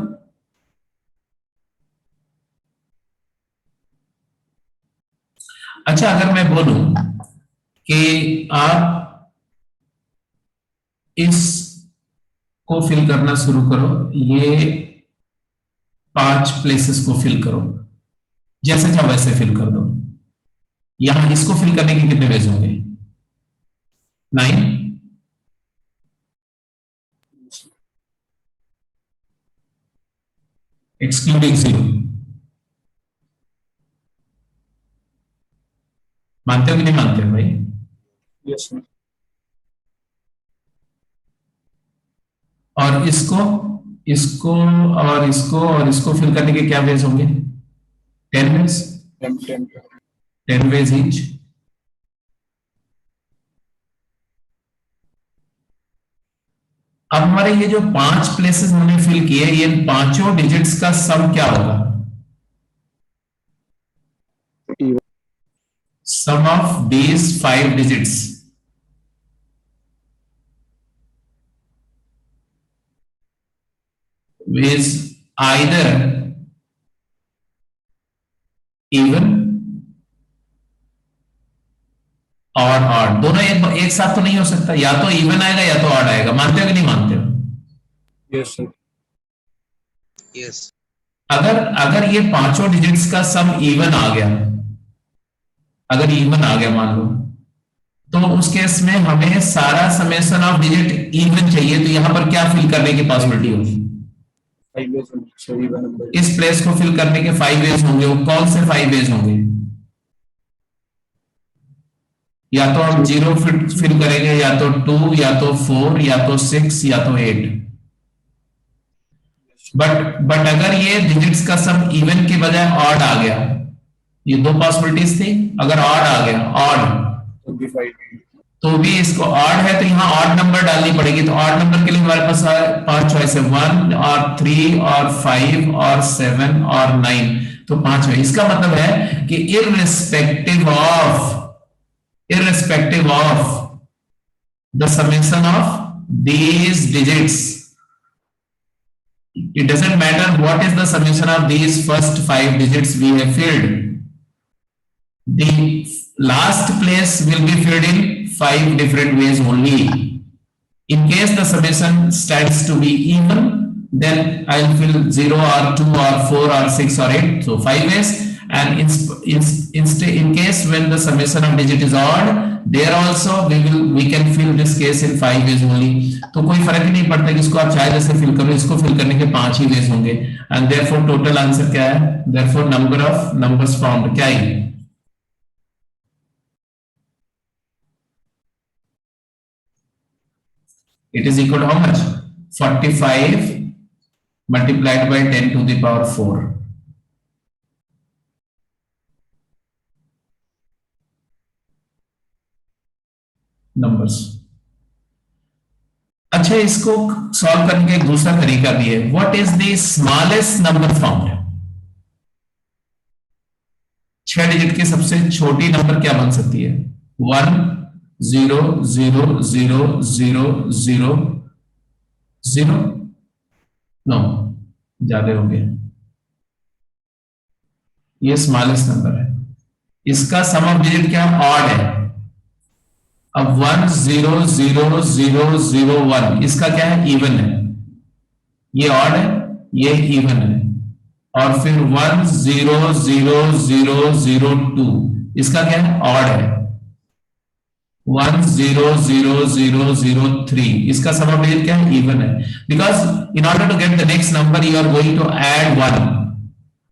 अच्छा, अगर मैं बोलूं कि आप इस को फिल करना शुरू करो, ये 5 प्लेसेस को फिल करो, जैसे चाहो वैसे फिल कर दो। यहां इसको फिल करने के कितने वेज होंगे? 9, एक्सक्लूडिंग 0। मानते हो कि नहीं मानते हो भाई? Yes, sir. और इसको इसको और इसको और इसको फिल करने के क्या वेज होंगे? 10 वेज, 10 वेज ईच। अब हमारे ये जो 5 प्लेसेस हमने फिल किए, ये पांचों डिजिट्स का सम क्या होगा? Even. Sum of these 5 digits is either even और odd। दोनों एक साथ तो नहीं हो सकता, या तो इवन आएगा या तो ऑड आएगा। मानते हो कि नहीं मानते हो? Yes, sir. यस अगर अगर ये पांचों डिजिट्स का सम इवन आ गया, अगर इवन आ गया मान लो, तो उस केस में हमें सारा समेशन ऑफ डिजिट इवन चाहिए। तो यहां पर क्या फिल करने की पॉसिबिलिटी होगी? 5 ways only, sir, even number. इस प्लेस को फिल करने के 5 वेज होंगे। वो कौन से 5 वेज होंगे? या तो हम 0 फिल करेंगे, या तो 2, या तो 4, या तो 6, या तो 8। बट अगर ये डिजिट्स का सम इवन के बजाय ऑड आ गया, ये 2 पॉसिबिलिटीज थी। अगर ऑड आ गया, ऑड, तो भी इसको ऑड है तो यहाँ ऑड नंबर डालनी पड़ेगी। तो ऑड नंबर के लिए हमारे पास 5 चॉइस है, 1 और 3 और 5 और 7 और 9। तो 5 है। इसका मतलब है कि irrespective of the summation of these digits, it doesn't matter what is the summation of these first 5 digits we have filled, the last place will be filled in 5 different ways only. In case the summation stands to be even, then I'll fill 0 or 2 or 4 or 6 or 8, so 5 ways. And in case when the summation of digit is odd, there also we can fill this case in 5 ways only. तो कोई फर्क ही नहीं पड़ता कि इसको आप चाहे जैसे फिल करो, इसको फिल करने के 5 ही वेज होंगे। एंड therefore टोटल आंसर क्या है? therefore number of numbers found क्या है? It is equal to how much? 45 multiplied by 10 to the power 4. Numbers. अच्छा, इसको सॉल्व करने का एक दूसरा तरीका भी है। What is the smallest number found? 6 digit की सबसे छोटी नंबर क्या बन सकती है? 1 0 0 0 0 0 0। नो, ज्यादा हो गया। ये स्मॉलेस्ट नंबर है। इसका सम ऑफ डिजिट क्या? ऑड है। अब 1 0 0 0 0 1 इसका क्या है? इवन है। ये ऑड है, ये इवन है। और फिर 1 0 0 0 0 2 इसका क्या है? ऑड है। 1 0 0 0 0 3 इसका सम ऑफ डिजिट क्या है? इवन है। Because in order to get the next number you are going to add 1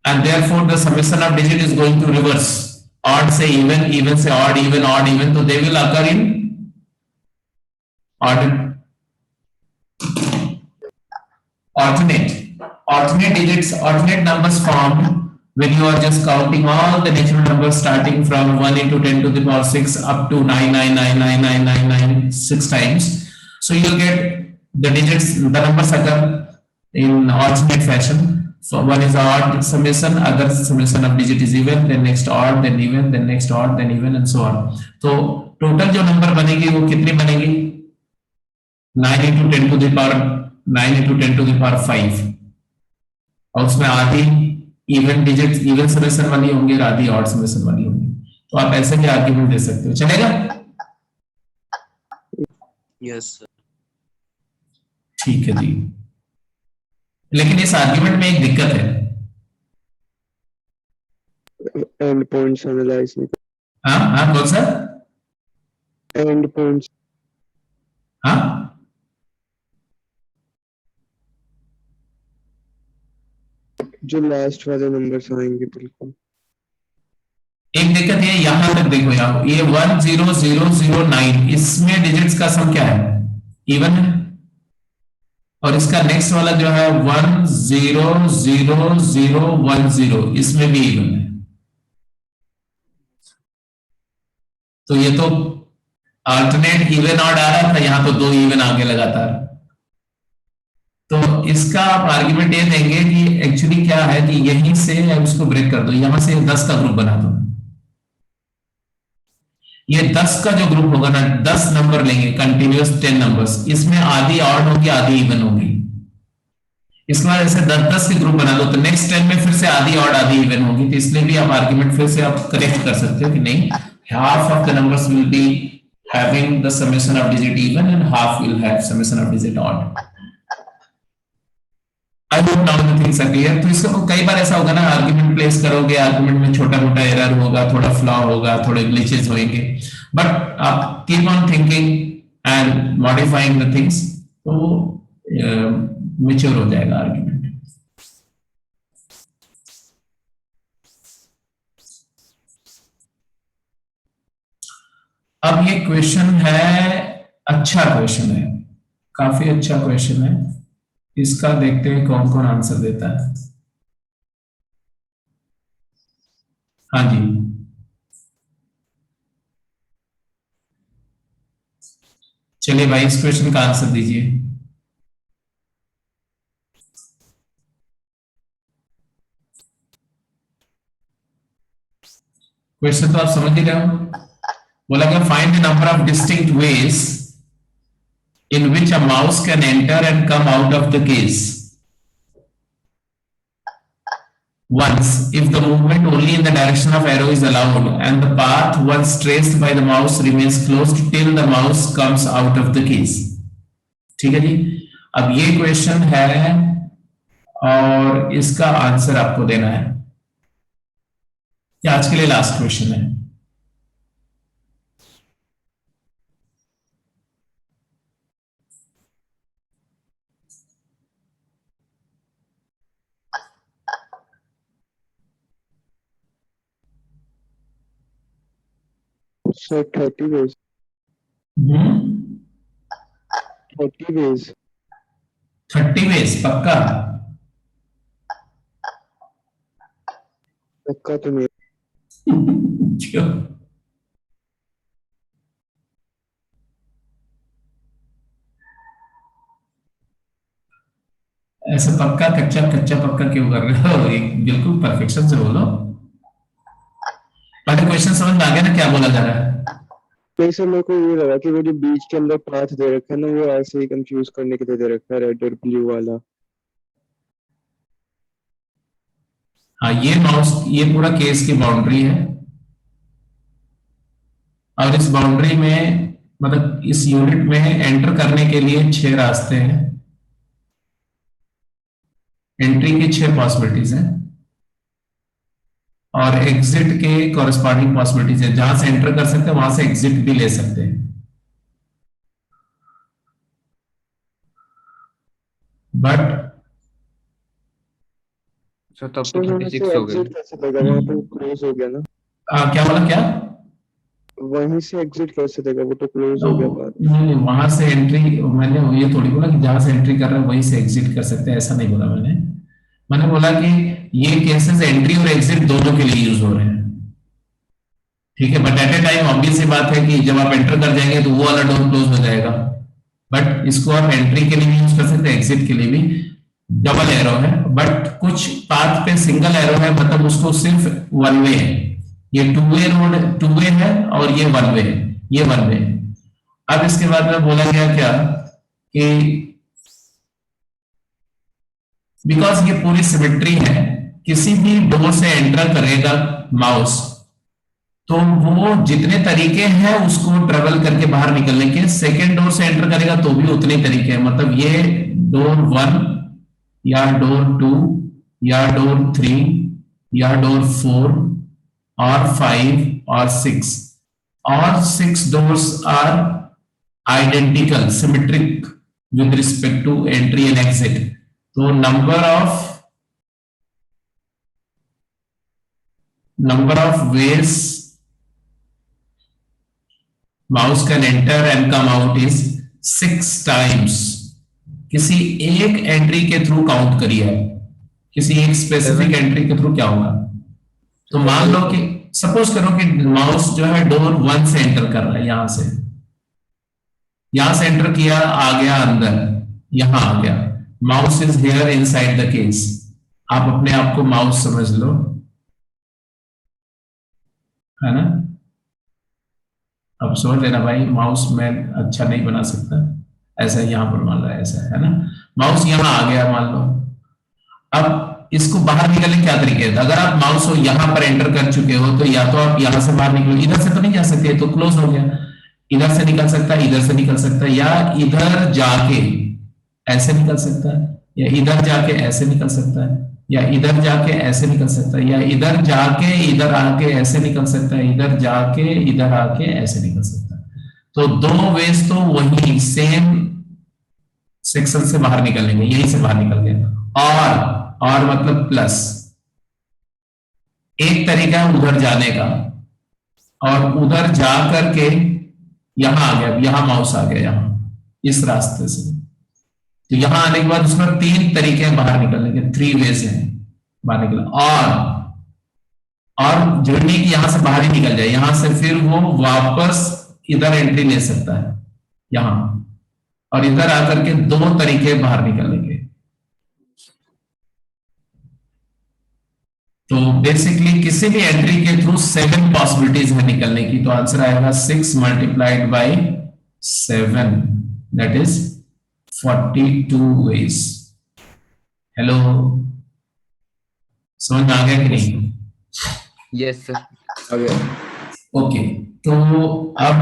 and therefore the summation of digit is going to reverse. Odd से इवन, इवन से ऑड, इवन ऑड इवन, तो they will occur in alternate digits, alternate numbers formed when you are just counting all the natural numbers starting from 1 into 10 to the power 6 up to 9999999 6 times. So you'll get the digits, the numbers occur in alternate fashion. So one is odd summation, other summation of digit is even, then next odd, then even, then next odd, then even and so on. तो total जो number बनेगी वो कितनी बनेगी? 9 into 10 to the power 9 into 10 to the power 5, और उसमें आधी even digit even summation वाली होंगी और आधी ऑड समेशन वाली होंगी। तो आप ऐसे भी आर्ग्यूमेंट दे सकते हो, चलेगा? Yes sir. ठीक है जी, लेकिन इस आर्ग्यूमेंट में एक दिक्कत है। एंड पॉइंट्स एनालाइज नहीं हाँ हाँ कौन सा? And points. हाँ जो लास्ट वाले नंबर्स आएंगे बिल्कुल। एक दिक्कत है, यहां तक देखो यार, ये 10009 इसमें डिजिट्स का सम क्या है? इवन है। और इसका नेक्स्ट वाला जो है 100010 इसमें भी इवन है। तो ये तो अल्टरनेट इवन ऑड आ रहा था, यहां तो दो इवन आगे लगातार। तो इसका आप आर्ग्यूमेंट ये देंगे कि एक्चुअली क्या है कि यहीं से उसको ब्रेक कर दो, यहां से 10 का ग्रुप बना दो। ये 10 का जो ग्रुप होगा ना, 10 नंबर लेंगे कंटिन्यूअस 10 नंबर्स, इसमें आधी ऑड होगी आधी इवन होगी। इसके बाद ऐसे 10-10 के ग्रुप बना दो तो नेक्स्ट 10 में फिर से आधी ऑड आधी इवन होगी। तो इसलिए भी आप आर्ग्यूमेंट फिर से आप करेक्ट कर सकते हो कि नहीं, half of the numbers will be having the summation of digit even and half will have summation of digit odd. I hope now the things are clear. तो इसको कई बार ऐसा होगा ना, आर्ग्यूमेंट प्लेस करोगे, आर्ग्यूमेंट में छोटा मोटा एरर होगा, थोड़ा फ्लॉ होगा, थोड़े ग्लिचेस होंगे, बट आप keep on thinking and modifying the things, तो मैच्योर हो जाएगा आर्ग्यूमेंट। अब ये क्वेश्चन है, अच्छा क्वेश्चन है, काफी अच्छा क्वेश्चन है। इसका देखते हैं कौन कौन आंसर देता है। हाँ जी, चलिए भाई इस क्वेश्चन का आंसर दीजिए। क्वेश्चन तो आप समझ ही रहे हो। बोला क्या, find the number of distinct ways in which a mouse can enter and come out of the case once if the movement only in the direction of arrow is allowed and the path once traced by the mouse remains closed till the mouse comes out of the case। ठीक है जी, अब ये question है और इसका answer आपको देना है। ये आज के लिए लास्ट क्वेश्चन है। Sir 30 ways। 30 ways। 30 वेज पक्का? पक्का तो नहीं। क्यों? ऐसे पक्का कच्चा कच्चा पक्का क्यों कर रहे हो? बिल्कुल परफेक्शन से बोलो। बाकी क्वेश्चन समझ में आ गया ना क्या बोला जा रहा है? नहीं सर, मेरे को ये लगा कि वो जो बीच के अंदर पाथ दे रखा है ना, वो ऐसे ही कंफ्यूज करने के लिए दे रखा है, रेड और ब्लू वाला। हाँ, ये माउस, ये पूरा केस की बाउंड्री है और इस बाउंड्री में मतलब इस यूनिट में एंटर करने के लिए 6 रास्ते हैं। एंट्री की 6 पॉसिबिलिटीज हैं और एग्जिट के कॉरेस्पॉन्डिंग पॉसिबिलिटीज है। जहां से एंटर कर सकते हैं वहां से एग्जिट भी ले सकते हैं। बट सर तब तो 36 हो गए। एग्जिट कैसे देगा? वहां पे क्लोज हो गया ना। क्या बोला क्या? वहीं से एग्जिट कैसे देगा? वो तो क्लोज हो गया बात। नहीं, वहां से एंट्री, मैंने ये थोड़ी बोला कि जहां से एंट्री कर रहे हैं वहीं से एग्जिट कर सकते हैं, ऐसा नहीं बोला मैंने बोला कि ये केसेस एंट्री और एग्जिट दोनों के लिए यूज हो रहे हैं। ठीक है, but at a time obvious सी बात है कि जब आप एंटर कर जाएंगे तो वो वाला डोर क्लोज हो जाएगा। बट इसको आप एंट्री के लिए भी यूज कर सकते हैं, एग्जिट के लिए भी। डबल एरो है, बट कुछ पाथ पे सिंगल एरो है, मतलब उसको सिर्फ वन वे है। ये two way road, two way है, और ये वन वे है, ये वन वे। अब इसके बाद में बोला गया क्या कि बिकॉज ये पूरी सिमेट्री है, किसी भी डोर से एंटर करेगा माउस, तो वो जितने तरीके हैं उसको ट्रेवल करके बाहर निकलने के, सेकेंड डोर से एंटर करेगा तो भी उतने तरीके हैं। मतलब ये डोर 1 या डोर 2 या डोर 3 या डोर 4 और 5 और 6, और 6 doors are identical, symmetric with respect to entry and exit. तो number of ways mouse can enter and come out is 6 times. किसी एक एंट्री के थ्रू काउंट करिए, किसी एक स्पेसिफिक एंट्री के थ्रू क्या होगा। तो मान लो कि सपोज करो कि माउस जो है डोर 1 से एंटर कर रहा है, यहां से एंटर किया, आ गया अंदर, यहां आ गया, mouse is here inside the case. आप अपने आप को माउस समझ लो, है ना। अब समझ लेना भाई, माउस मैं अच्छा नहीं बना सकता, ऐसा यहां पर मान रहा है, ऐसा है ना। माउस यहां आ गया मान लो, अब इसको बाहर निकलने क्या तरीके हैं। अगर आप माउस को यहां पर एंटर कर चुके हो तो या तो आप यहां से बाहर निकलो, इधर से तो नहीं जा सकते, तो क्लोज हो गया, इधर से निकल सकता है, इधर से निकल सकता है, या इधर जाके ऐसे निकल सकता है, या इधर जाके ऐसे निकल सकता है, या इधर जाके ऐसे निकल सकता है, या इधर जाके इधर आके ऐसे निकल सकता है, इधर जाके इधर आके ऐसे निकल सकता है। तो दो वेज तो वही सेम सेक्शन से बाहर निकलेंगे, यहीं से बाहर निकल गए। और मतलब प्लस, एक तरीका है उधर जाने का, और उधर जा करके यहां आ गया, यहां माउस आ गया, यहां इस रास्ते से, तो यहां आने के बाद उसमें 3 तरीके हैं बाहर निकलने के, 3 वेज हैं बाहर निकलना। और जरूरी कि यहां से बाहर ही निकल जाए, यहां से फिर वो वापस इधर एंट्री ले सकता है यहां, और इधर आकर के 2 तरीके बाहर निकलेंगे। तो बेसिकली किसी भी एंट्री के थ्रू 7 पॉसिबिलिटीज है निकलने की, तो आंसर आएगा 6 multiplied by 7, that is 42 ways. Hello, समझ में आ गया कि नहीं? Yes sir. ओके, तो अब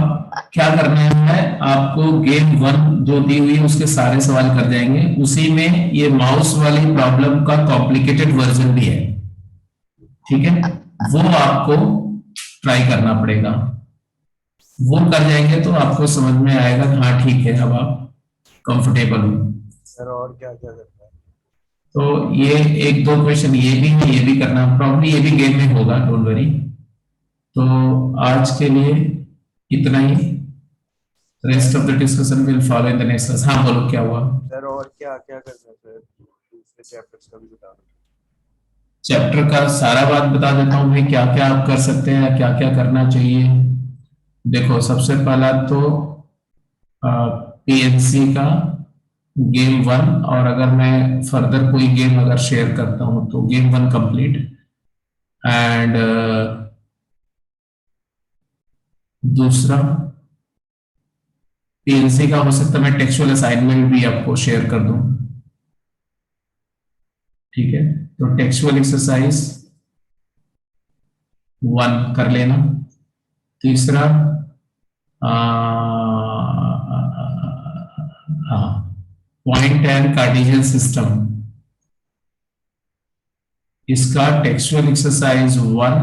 क्या करना है, आपको गेम 1 जो दी हुई है उसके सारे सवाल कर जाएंगे, उसी में ये माउस वाली प्रॉब्लम का कॉम्प्लिकेटेड वर्जन भी है, ठीक है, वो आपको ट्राई करना पड़ेगा। वो कर जाएंगे तो आपको समझ में आएगा कि हाँ ठीक है, अब आप कंफर्टेबल हो। सर और क्या क्या करना है? तो ये 1-2 क्वेश्चन ये भी करना, प्रॉब्लली ये भी गेम में होगा, डोंट वरी। तो आज के लिए इतना ही, rest of the discussion will follow in the next class. हाँ बोलो, क्या हुआ? सर और क्या क्या करना है सर, दूसरे चैप्टर्स का भी बता दो। चैप्टर का सारा बात बता देता हूँ भाई, क्या क्या आप कर सकते हैं, क्या क्या करना चाहिए। देखो, सबसे पहला तो पीएनसी का गेम 1, और अगर मैं फर्दर कोई गेम अगर शेयर करता हूं तो गेम 1 कंप्लीट, एंड दूसरा पीएनसी का हो सकता है मैं टेक्सचुअल असाइनमेंट भी आपको शेयर कर दूं, ठीक है। तो टेक्सचुअल एक्सरसाइज 1 कर लेना। तीसरा पॉइंट एंड कार्टेशियन सिस्टम, इसका textual exercise 1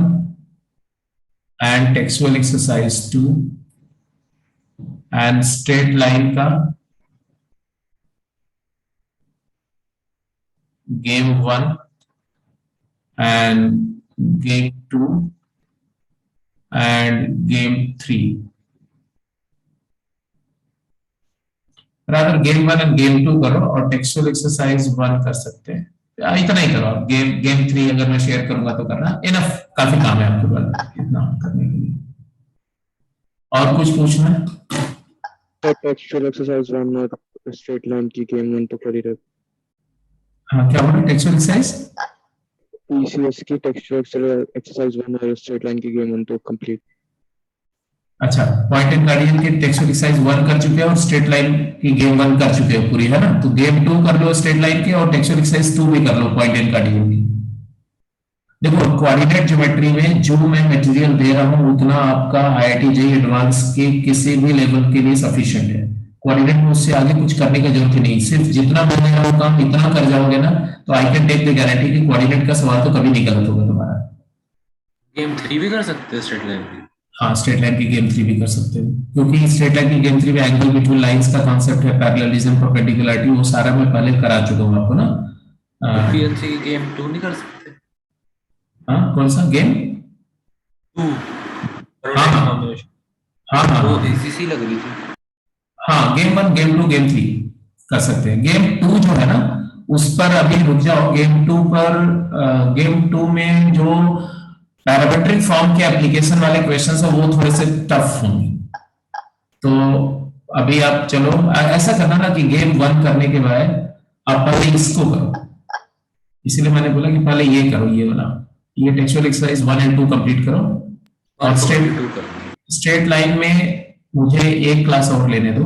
and textual exercise 2, and straight line का game 1 and game 2 and game 3, rather game 1 and game 2 करो, और टेक्सचुअल एक्सरसाइज 1 कर सकते हैं। इतना ही करो आप। गेम 3 अगर मैं शेयर करूंगा तो करना, इनफ, काफी काम है आपके पास इतना करने के लिए। और कुछ पूछना है? टेक्सचुअल एक्सरसाइज 1 और स्ट्रेट लाइन की गेम 1 तो कर ही रहे। हाँ क्या बोला, टेक्सचुअल एक्सरसाइज? पीसीएस की टेक्सचर एक्सरसाइज 1 और स्ट्रेट लाइन की गेम 1 तो कंप्लीट। अच्छा, पॉइंट एंड कार्डियन की टेक्सचुअल एक्सरसाइज 1 कर चुके हो और स्ट्रेट लाइन की गेम 1 कर चुके हो पूरी, है ना? तो गेम 2 कर लो स्ट्रेट लाइन की, और टेक्सचुअल एक्सरसाइज 2 भी कर लो पॉइंट एंड कार्डियन की। देखो कोऑर्डिनेट ज्योमेट्री में जो मैं मटेरियल दे रहा हूँ उतना आपका आईआईटी जेईई एडवांस के किसी भी लेवल के लिए सफिशिएंट है। कोऑर्डिनेट में उससे आगे कुछ करने की जरूरत ही नहीं, सिर्फ जितना मैं दे रहा हूँ काम इतना कर जाओगे ना, तो I can take the guarantee कि कोऑर्डिनेट का सवाल तो कभी नहीं गलत होगा तुम्हारा। गेम 3 भी कर सकते हैं स्ट्रेट लाइन की? हाँ स्ट्रेट लाइन की गेम 3 भी कर सकते हो, क्योंकि स्ट्रेट लाइन की गेम 3 में एंगल बिटवीन लाइंस का कॉन्सेप्ट है, पैरेललिज्म, परपेंडिकुलरिटी, वो सारा मैं पहले करा चुका हूँ आपको ना। पीएलसी की गेम 2 नहीं कर सकते? हाँ कौन सा गेम? 2 हाँ हाँ कॉम्बिनेशन हाँ हाँ वो हाँ एसीसी लग रही थी। हाँ, गेम 1 गेम 2 गेम 3 कर सकते हैं। गेम 2 जो है ना, उस पर अभी रुक जाओ। गेम 2 पर गेम 2 में जो पैरामेट्रिक फॉर्म के एप्लीकेशन वाले क्वेश्चंस है वो थोड़े से टफ होंगे। तो अभी आप चलो ऐसा करना ना कि गेम 1 करने के बाद आप पहले इसको करो, इसीलिए मैंने बोला कि पहले ये करो, ये वाला, ये टेक्सचुअल एक्सरसाइज 1 एंड 2 कंप्लीट करो। और 1 तो स्ट्रेट 2 कर दी। स्ट्रेट लाइन में मुझे एक क्लास और लेने दो,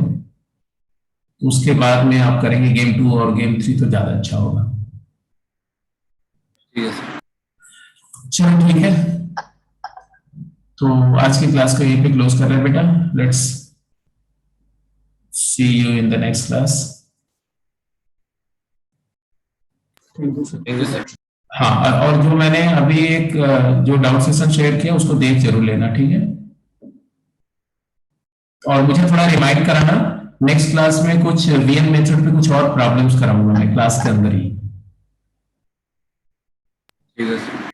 उसके बाद में आप करेंगे गेम 2 और गेम 3 तो ज्यादा अच्छा होगा। ठीक है सर। चलो ठीक है, तो आज की क्लास को यहीं पे क्लोज कर रहे हैं बेटा। Let's see you in the next class. Thank you sir. हाँ, और जो मैंने अभी एक जो डाउट सेशन शेयर किया उसको देख जरूर लेना, ठीक है? और मुझे थोड़ा रिमाइंड कराना, नेक्स्ट क्लास में कुछ वीएन मेथड पे कुछ और प्रॉब्लम्स कराऊंगा मैं क्लास के अंदर ही। ठीक है सर।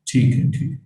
ठीक है, ठीक है।